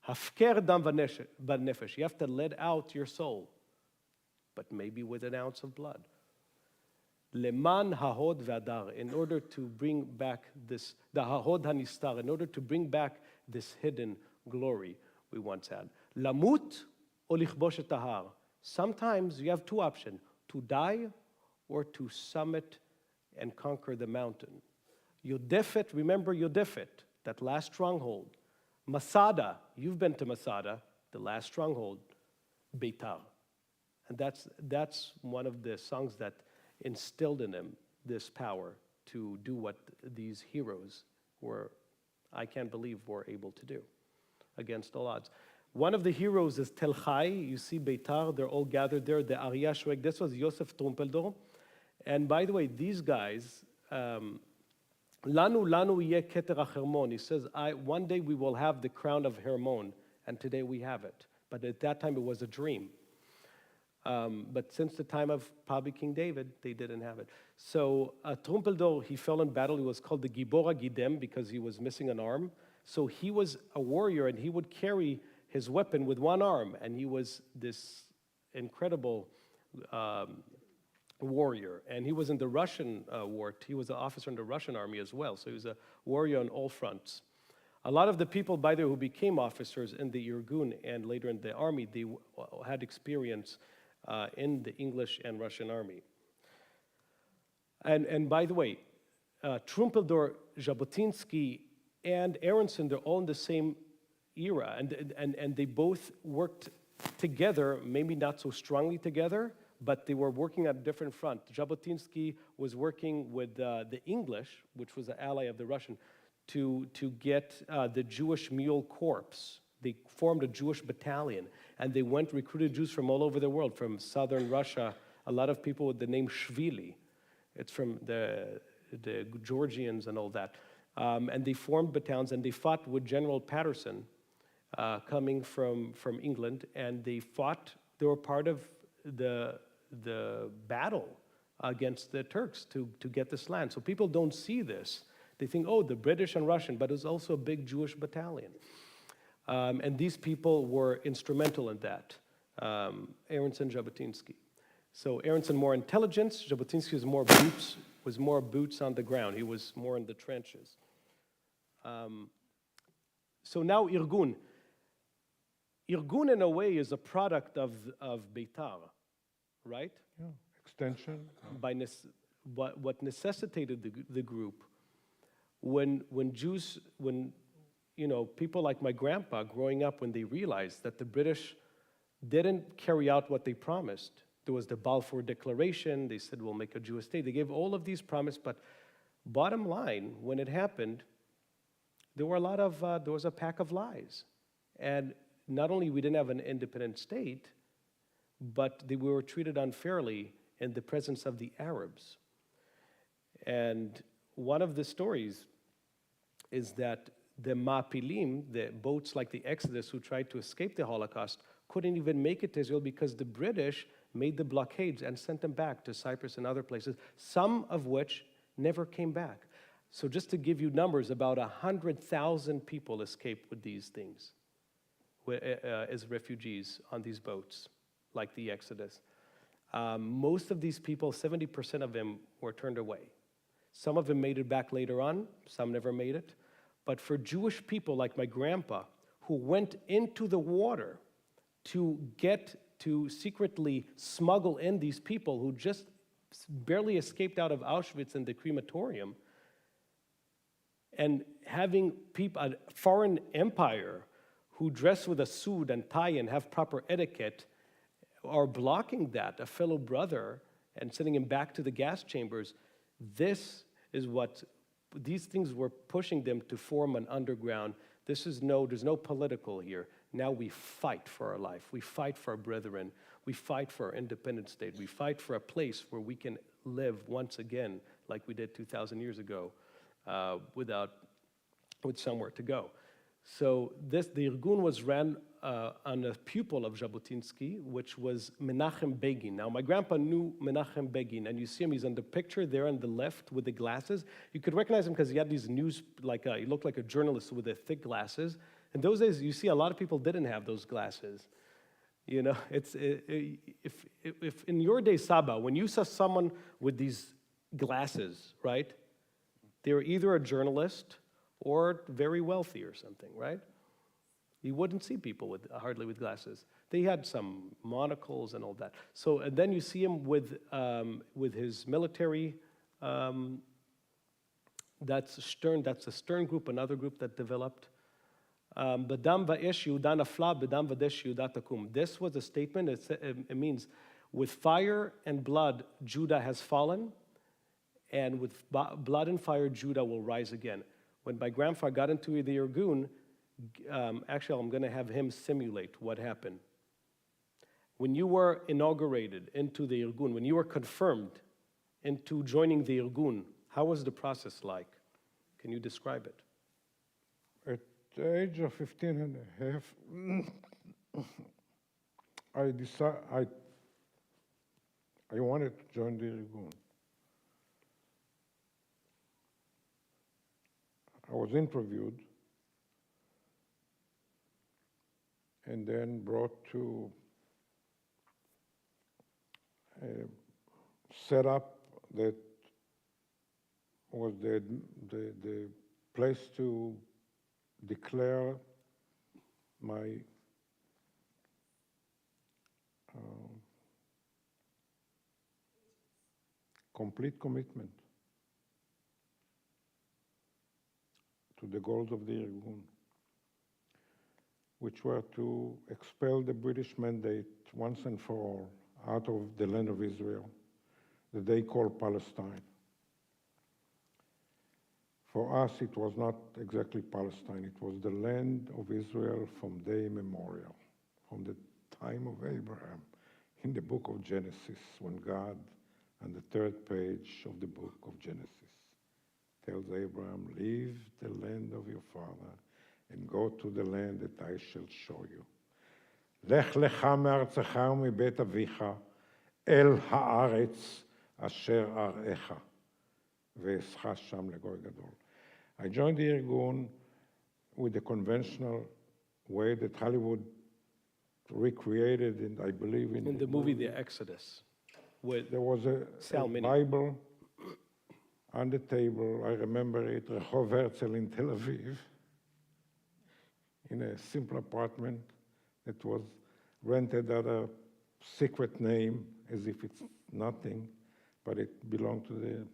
Hafker dam v'nefesh, you have to let out your soul, but maybe with an ounce of blood. Leman hahod v'adar, in order to bring back this, the hahod hanistar, in order to bring back this hidden glory we once had. Lamut or lichbosh et tahar. Sometimes you have two options, to die or to summit and conquer the mountain. Yodefet, remember Yodefet, that last stronghold. Masada, you've been to Masada, the last stronghold. Beitar. And that's one of the songs that instilled in him this power to do what these heroes were, I can't believe, were able to do against all odds. One of the heroes is Tel Chai. You see Beitar, they're all gathered there. The Arya Shwek, this was Yosef Trumpeldor. And by the way, these guys, Lanu Yeh Keter HaHermon. He says, one day we will have the crown of Hermon, and today we have it. But at that time it was a dream. But since the time of probably King David, they didn't have it. So Trumpeldor, he fell in battle. He was called the Gibora Gidem because he was missing an arm. So he was a warrior, and he would carry his weapon with one arm, and he was this incredible warrior. And he was in the Russian war. He was an officer in the Russian army as well. So he was a warrior on all fronts. A lot of the people, by the way, who became officers in the Irgun and later in the army, they had experience in the English and Russian army. And by the way, Trumpeldor, Jabotinsky, and Aronson, they're all in the same era, and they both worked together, maybe not so strongly together, but they were working at a different front. Jabotinsky was working with the English, which was an ally of the Russian, to get the Jewish Mule Corps. They formed a Jewish battalion, and they recruited Jews from all over the world, from southern Russia, a lot of people with the name Shvili. It's from the Georgians and all that. And they formed battalions, and they fought with General Patterson coming from England, and they were part of the battle against the Turks to get this land. So people don't see this. They think, oh, the British and Russian, but it was also a big Jewish battalion. And these people were instrumental in that, Aronson, Jabotinsky. So Aronson more intelligence, Jabotinsky was more boots on the ground. He was more in the trenches. So now Irgun. Irgun, in a way, is a product of Beitar, right? Yeah, extension. What necessitated the group, when people like my grandpa growing up, when they realized that the British didn't carry out what they promised. There was the Balfour Declaration. They said, we'll make a Jewish state. They gave all of these promises, but bottom line, when it happened, there was a pack of lies. And not only we didn't have an independent state, but we were treated unfairly in the presence of the Arabs. And one of the stories is that the Mapilim, the boats like the Exodus who tried to escape the Holocaust, couldn't even make it to Israel because the British made the blockades and sent them back to Cyprus and other places, some of which never came back. So just to give you numbers, about 100,000 people escaped with these things as refugees on these boats, like the Exodus. Most of these people, 70% of them were turned away. Some of them made it back later on, some never made it. But for Jewish people like my grandpa, who went into the water to secretly smuggle in these people who just barely escaped out of Auschwitz and the crematorium, and having a foreign empire who dress with a suit and tie and have proper etiquette are blocking that, a fellow brother, and sending him back to the gas chambers, this is what these things were pushing them to form an underground. There's no political here. Now we fight for our life. We fight for our brethren. We fight for our independent state. We fight for a place where we can live once again like we did 2,000 years ago with somewhere to go. So the Irgun was ran on a pupil of Jabotinsky, which was Menachem Begin. Now, my grandpa knew Menachem Begin, and you see him, he's on the picture there on the left with the glasses. You could recognize him because he had these he looked like a journalist with the thick glasses. In those days, you see a lot of people didn't have those glasses. You know, if in your day, Saba, when you saw someone with these glasses, right, they were either a journalist or very wealthy or something, right? You wouldn't see people hardly with glasses. They had some monocles and all that. So and then you see him with his military. That's Stern. That's a Stern group, another group that developed. This was a statement. It means With fire and blood, Judah has fallen, and with blood and fire, Judah will rise again. When my grandfather got into the Irgun, actually, I'm going to have him simulate what happened. When you were inaugurated into the Irgun, when you were confirmed into joining the Irgun, how was the process like? Can you describe it? At the age of 15 and a half, I wanted to join the Irgun. I was interviewed and then brought to a setup that was the place to declare my complete commitment to the goals of the Irgun, which were to expel the British mandate once and for all out of the land of Israel, that they call Palestine. For us, it was not exactly Palestine. It was the land of Israel from day immemorial, from the time of Abraham, in the book of Genesis, when God, on the third page of the book of Genesis, tells Abraham, leave the land of your father and go to the land that I shall show you. לך לך מארצך ומבית אביך אל הארץ אשר אראך ואעשך שם לגוי גדול. I joined the Irgun with the conventional way that Hollywood recreated, and I believe in the movie The Exodus. There was a Bible on the table. I remember it, Rehov Herzl in Tel Aviv, in a simple apartment that was rented at a secret name, as if it's nothing, but it belonged to the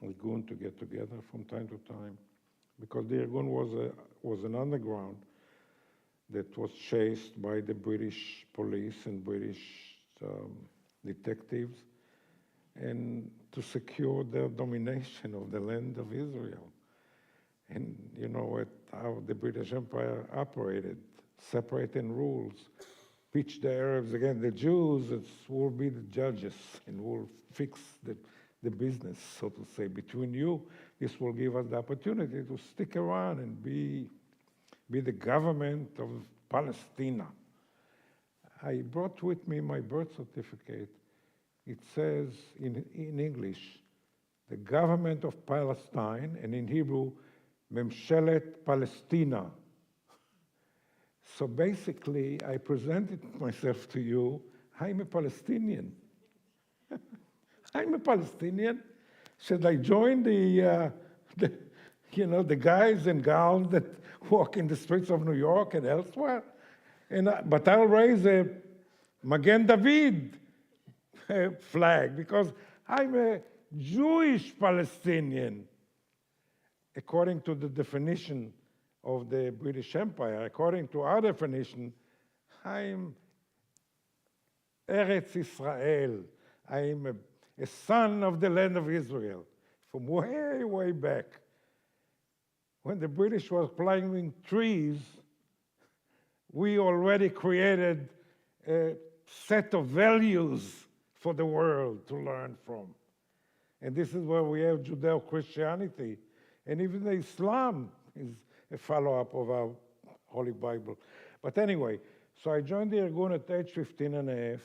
Irgun to get together from time to time, because the Irgun was an underground that was chased by the British police and British detectives, and to secure their domination of the land of Israel. And you know how the British Empire operated, separating rules, pitch the Arabs against the Jews, it will be the judges and will fix the business, so to say, between you. This will give us the opportunity to stick around and be the government of Palestine. I brought with me my birth certificate. It says in English, the government of Palestine, and in Hebrew, Memshelet Palestina. So basically, I presented myself to you, I'm a Palestinian. I'm a Palestinian. Should I join the guys and gals that walk in the streets of New York and elsewhere? But I'll raise a Magen David flag because I'm a Jewish Palestinian, according to the definition of the British Empire. According to our definition, I'm Eretz Israel. I'm a son of the land of Israel from way, way back. When the British were climbing trees, we already created a set of values for the world to learn from. And this is where we have Judeo-Christianity. And even the Islam is a follow-up of our Holy Bible. But anyway, so I joined the Irgun at age 15 and a half.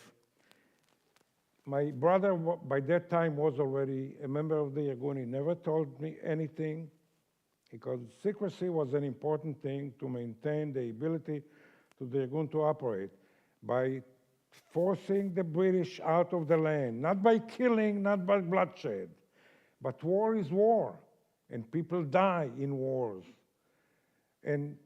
My brother, by that time, was already a member of the Irgun. He never told me anything, because secrecy was an important thing to maintain the ability to the Irgun to operate, by forcing the British out of the land, not by killing, not by bloodshed, but war is war, and people die in wars. And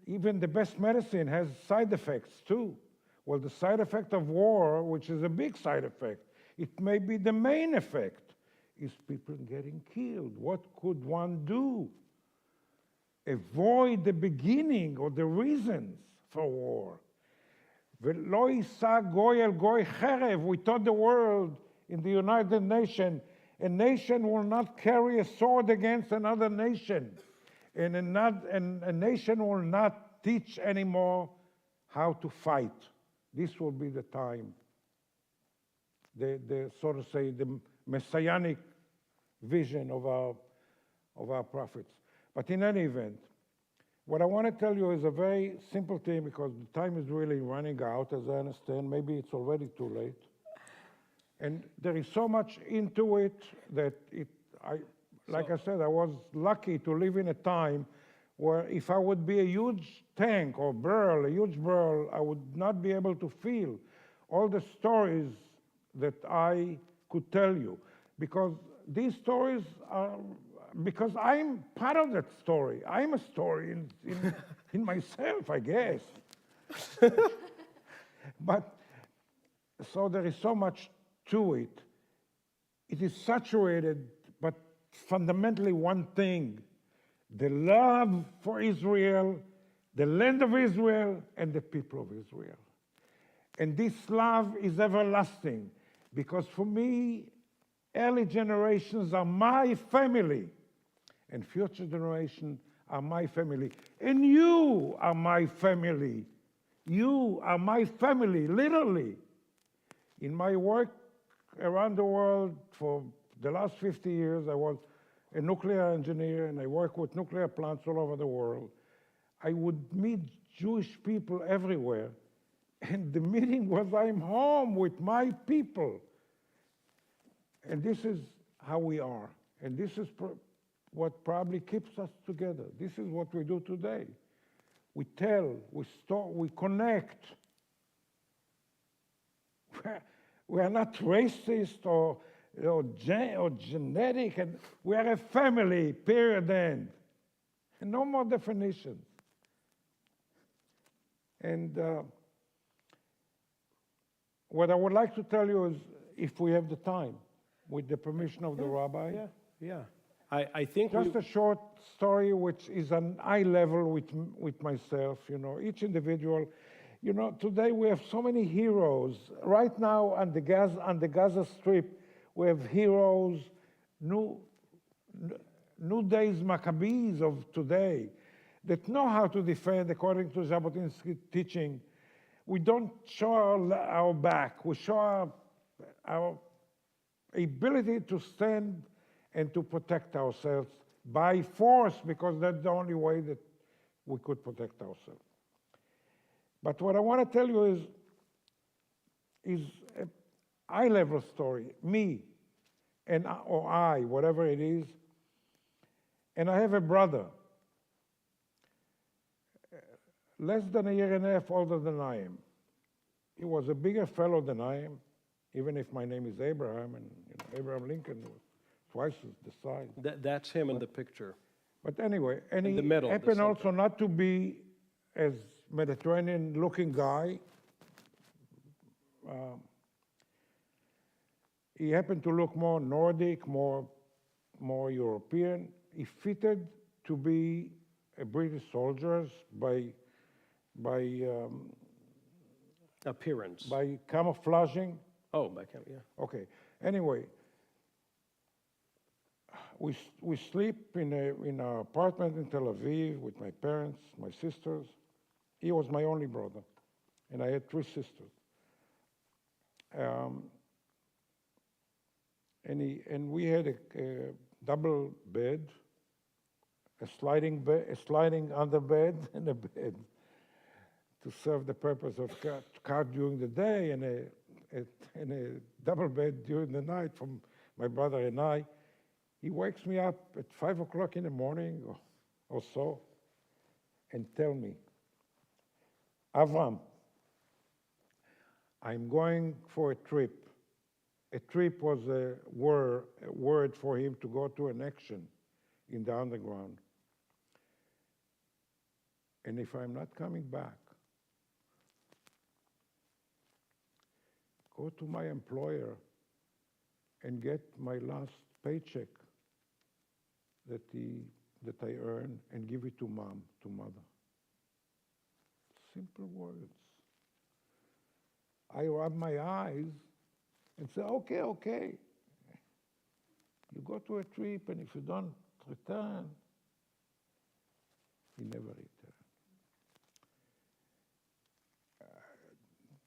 even the best medicine has side effects too. Well, the side effect of war, which is a big side effect, it may be the main effect, is people getting killed. What could one do? Avoid the beginning or the reasons for war. V'lo yisa goy el goy cherev. We taught the world in the United Nations, a nation will not carry a sword against another nation. And a nation will not teach anymore how to fight. This will be the time, the so to say, the messianic vision of our prophets. But in any event, what I want to tell you is a very simple thing, because the time is really running out, as I understand. Maybe it's already too late. And there is so much into it that like I said, I was lucky to live in a time where if I would be a huge tank or a huge barrel, I would not be able to feel all the stories that I could tell you. Because these stories are, because I'm part of that story. I'm a story in myself, I guess. But, so there is so much to it. It is saturated, but fundamentally one thing: the love for Israel, the land of Israel, and the people of Israel. And this love is everlasting, because for me, early generations are my family, and future generations are my family. And you are my family. You are my family, literally. In my work around the world for the last 50 years, I was a nuclear engineer, and I work with nuclear plants all over the world. I would meet Jewish people everywhere, and the meaning was I'm home with my people. And this is how we are, and this is what probably keeps us together. This is what we do today. We tell, we connect. We are not racist or genetic, and we are a family, period, end. And no more definitions. And what I would like to tell you is, if we have the time, with the permission of the rabbi. Yeah. I think just a short story, which is an eye level with myself, each individual. Today we have so many heroes. Right now on the Gaza Strip, we have heroes, new days Maccabees of today, that know how to defend according to Jabotinsky's teaching. We don't show our back. We show our ability to stand and to protect ourselves by force, because that's the only way that we could protect ourselves. But what I want to tell you is a high-level story, me, or I, whatever it is. And I have a brother, less than a year and a half older than I am. He was a bigger fellow than I am, even if my name is Abraham, and Abraham Lincoln was twice the size. That's him in the picture. But anyway, and in he the middle, happened also not to be as Mediterranean-looking guy. He happened to look more Nordic, more European. He fitted to be a British soldier by appearance, by camouflaging. Oh, by camouflaging, yeah. Okay. Anyway, we sleep in an apartment in Tel Aviv with my parents, my sisters. He was my only brother, and I had 3 sisters. And we had a double bed, a sliding underbed, and a bed to serve the purpose of cot during the day, and a double bed during the night for my brother and I. He wakes me up at 5 o'clock in the morning or so and tell me, Avram, I'm going for a trip. A trip was a word for him to go to an action in the underground. And if I'm not coming back, go to my employer and get my last paycheck that I earn and give it to mother. Simple words. I rub my eyes and say, okay, okay. You go to a trip, and if you don't return, he never returned.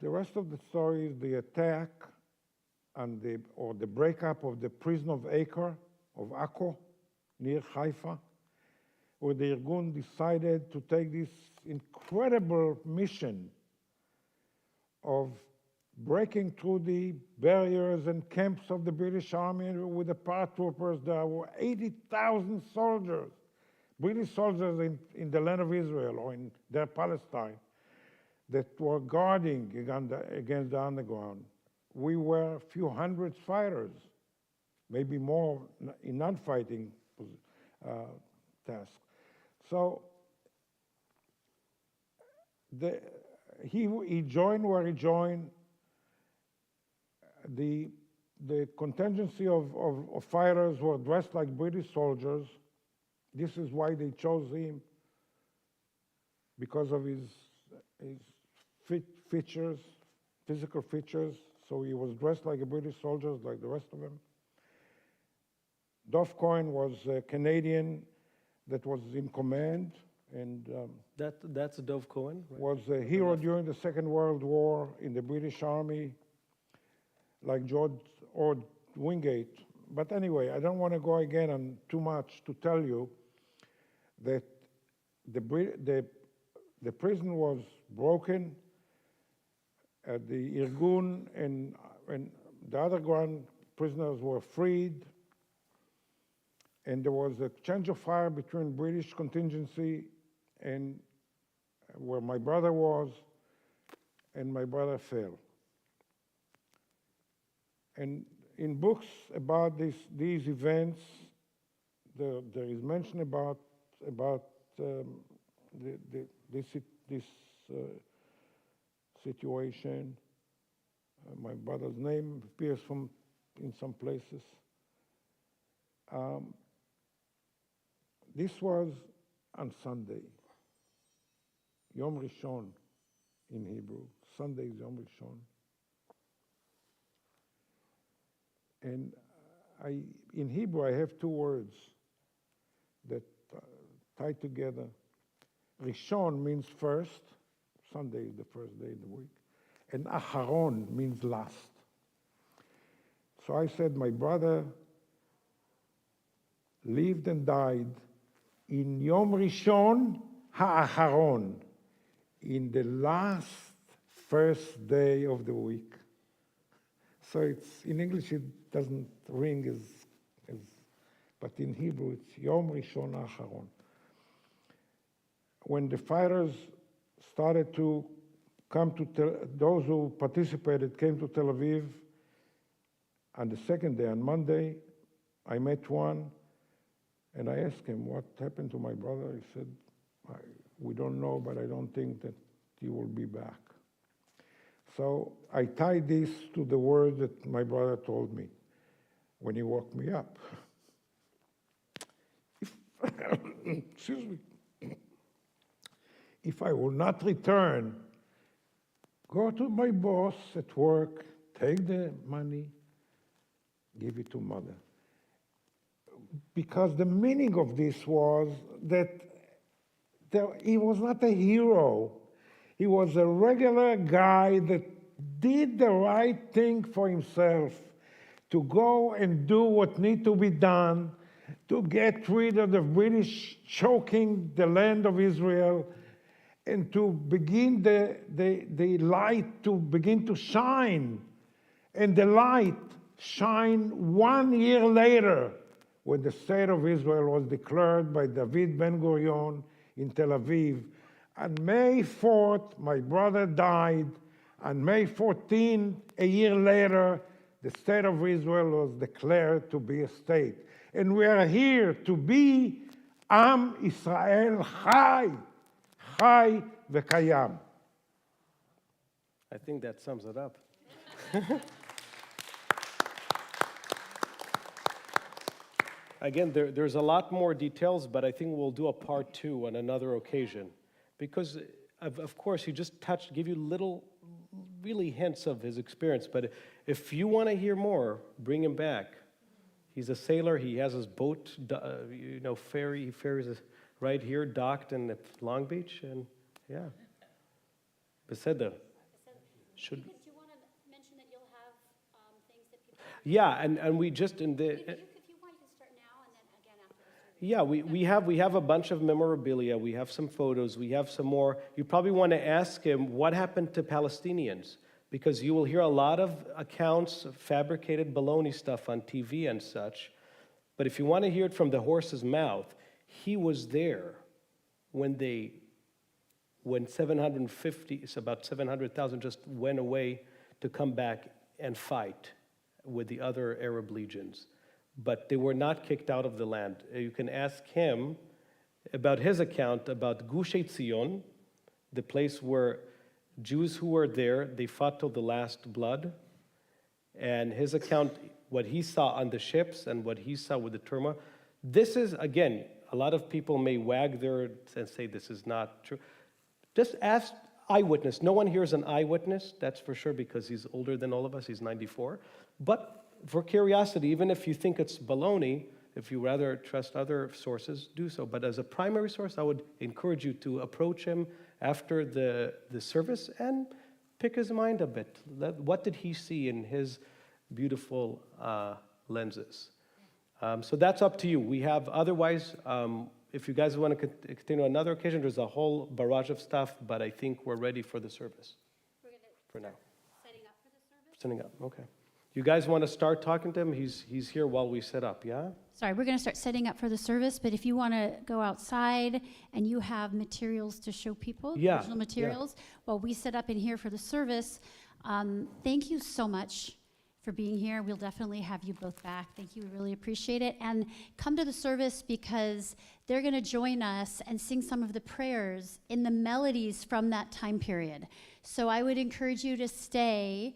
The rest of the story is the attack and the breakup of the prison of Akko, near Haifa, where the Irgun decided to take this incredible mission of breaking through the barriers and camps of the British Army with the paratroopers. There were 80,000 soldiers, British soldiers in the land of Israel or in their Palestine, that were guarding against the underground. We were a few hundred fighters, maybe more in non-fighting tasks. So he joined where he joined. The contingency of fighters were dressed like British soldiers. This is why they chose him, because of his features, physical features. So he was dressed like a British soldier, like the rest of them. Dov Cohen was a Canadian that was in command, and That's Dov Cohen, right? was a hero during the Second World War in the British Army, like George or Wingate. But anyway, I don't want to go again on too much to tell you that the prison was broken. The Irgun and the other ground prisoners were freed, and there was a change of fire between British contingency and where my brother was, and my brother fell. And in books about these events, there is mention about this situation. My brother's name appears in some places. This was on Sunday, Yom Rishon in Hebrew. Sunday is Yom Rishon. And in Hebrew, I have two words that tie together. Rishon means first. Sunday is the first day of the week. And Acharon means last. So I said, my brother lived and died in Yom Rishon HaAcharon, in the last first day of the week. So it's, in English it doesn't ring as but in Hebrew it's Yom Rishon HaAcharon. When the fighters started to come those who participated came to Tel Aviv on the second day, on Monday, I met one, and I asked him, what happened to my brother? He said, we don't know, but I don't think that he will be back. So I tied this to the word that my brother told me when he woke me up. Excuse me. If I will not return, go to my boss at work, take the money, give it to mother. Because the meaning of this was that he was not a hero. He was a regular guy that did the right thing for himself, to go and do what needed to be done, to get rid of the British choking the land of Israel, and to begin the light to begin to shine. And the light shined 1 year later, when the state of Israel was declared by David Ben-Gurion in Tel Aviv. On May 4th, my brother died. On May 14th, a year later, the state of Israel was declared to be a state. And we are here to be Am Israel Chai, Chai v'Kayam. I think that sums it up. Again, there's a lot more details, but I think we'll do a part 2 on another occasion. Because, of course, he just give you little really hints of his experience. But if you want to hear more, bring him back. He's a sailor. He has his boat, ferry. He ferries right here, docked in Long Beach, and yeah. Beseda. Should. Do you want to mention that you'll have things that people? Yeah, and we just in the. If you want, you can start now, and then again after the service. Yeah, we have a bunch of memorabilia. We have some photos. We have some more. You probably want to ask him what happened to Palestinians, because you will hear a lot of accounts of fabricated baloney stuff on TV and such. But if you want to hear it from the horse's mouth, he was there when 750, it's about 700,000 just went away to come back and fight with the other Arab legions. But they were not kicked out of the land. You can ask him about his account about Gush Etzion, the place where Jews who were there, they fought till the last blood. And his account, what he saw on the ships and what he saw with the turmoil. This is, again, a lot of people may wag their and say this is not true. Just ask eyewitness. No one here is an eyewitness, that's for sure, because he's older than all of us. He's 94. But for curiosity, even if you think it's baloney, if you rather trust other sources, do so. But as a primary source, I would encourage you to approach him after the service and pick his mind a bit. What did he see in his beautiful lenses? So that's up to you. We have otherwise... if you guys want to continue another occasion, there's a whole barrage of stuff, but I think we're ready for the service. We're going to for now. setting up for the service. Setting up, okay. You guys want to start talking to him? He's here while we set up, yeah? Sorry, we're going to start setting up for the service, but if you want to go outside and you have materials to show people, Yeah, original materials, while we set up in here for the service, thank you so much for being here. We'll definitely have you both back. Thank you, we really appreciate it. And come to the service because they're going to join us and sing some of the prayers in the melodies from that time period. So I would encourage you to stay,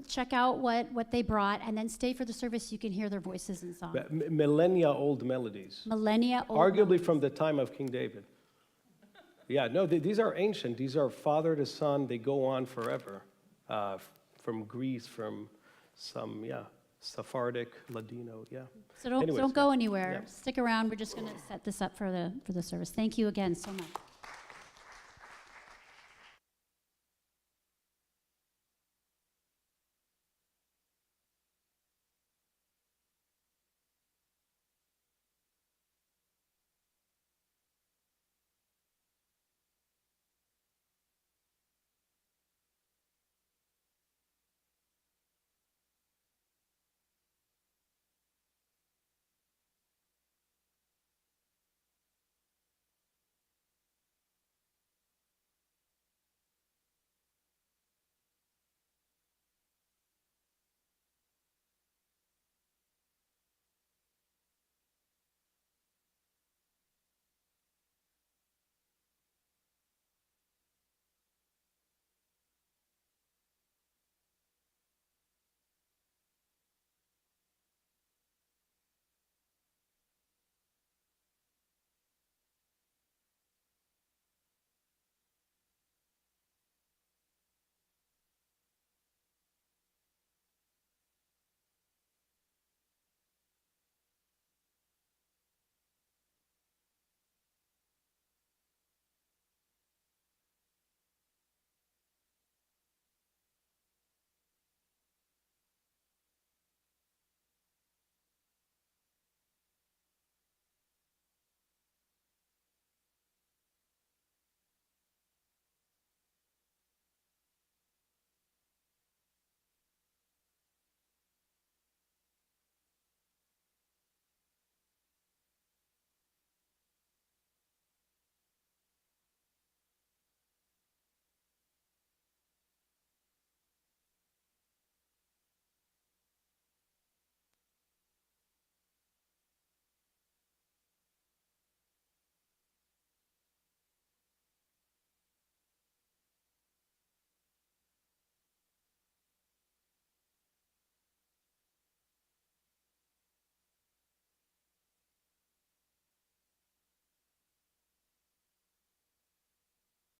check out what they brought, and then stay for the service. You can hear their voices and song. Millennia old melodies. Millennia old. Arguably from the time of King David. Yeah, no, these are ancient. These are father to son. They go on forever. From Greece, from some, Sephardic, Ladino, yeah. So don't go anywhere. Yeah. Stick around. We're just going to set this up for the service. Thank you again so much.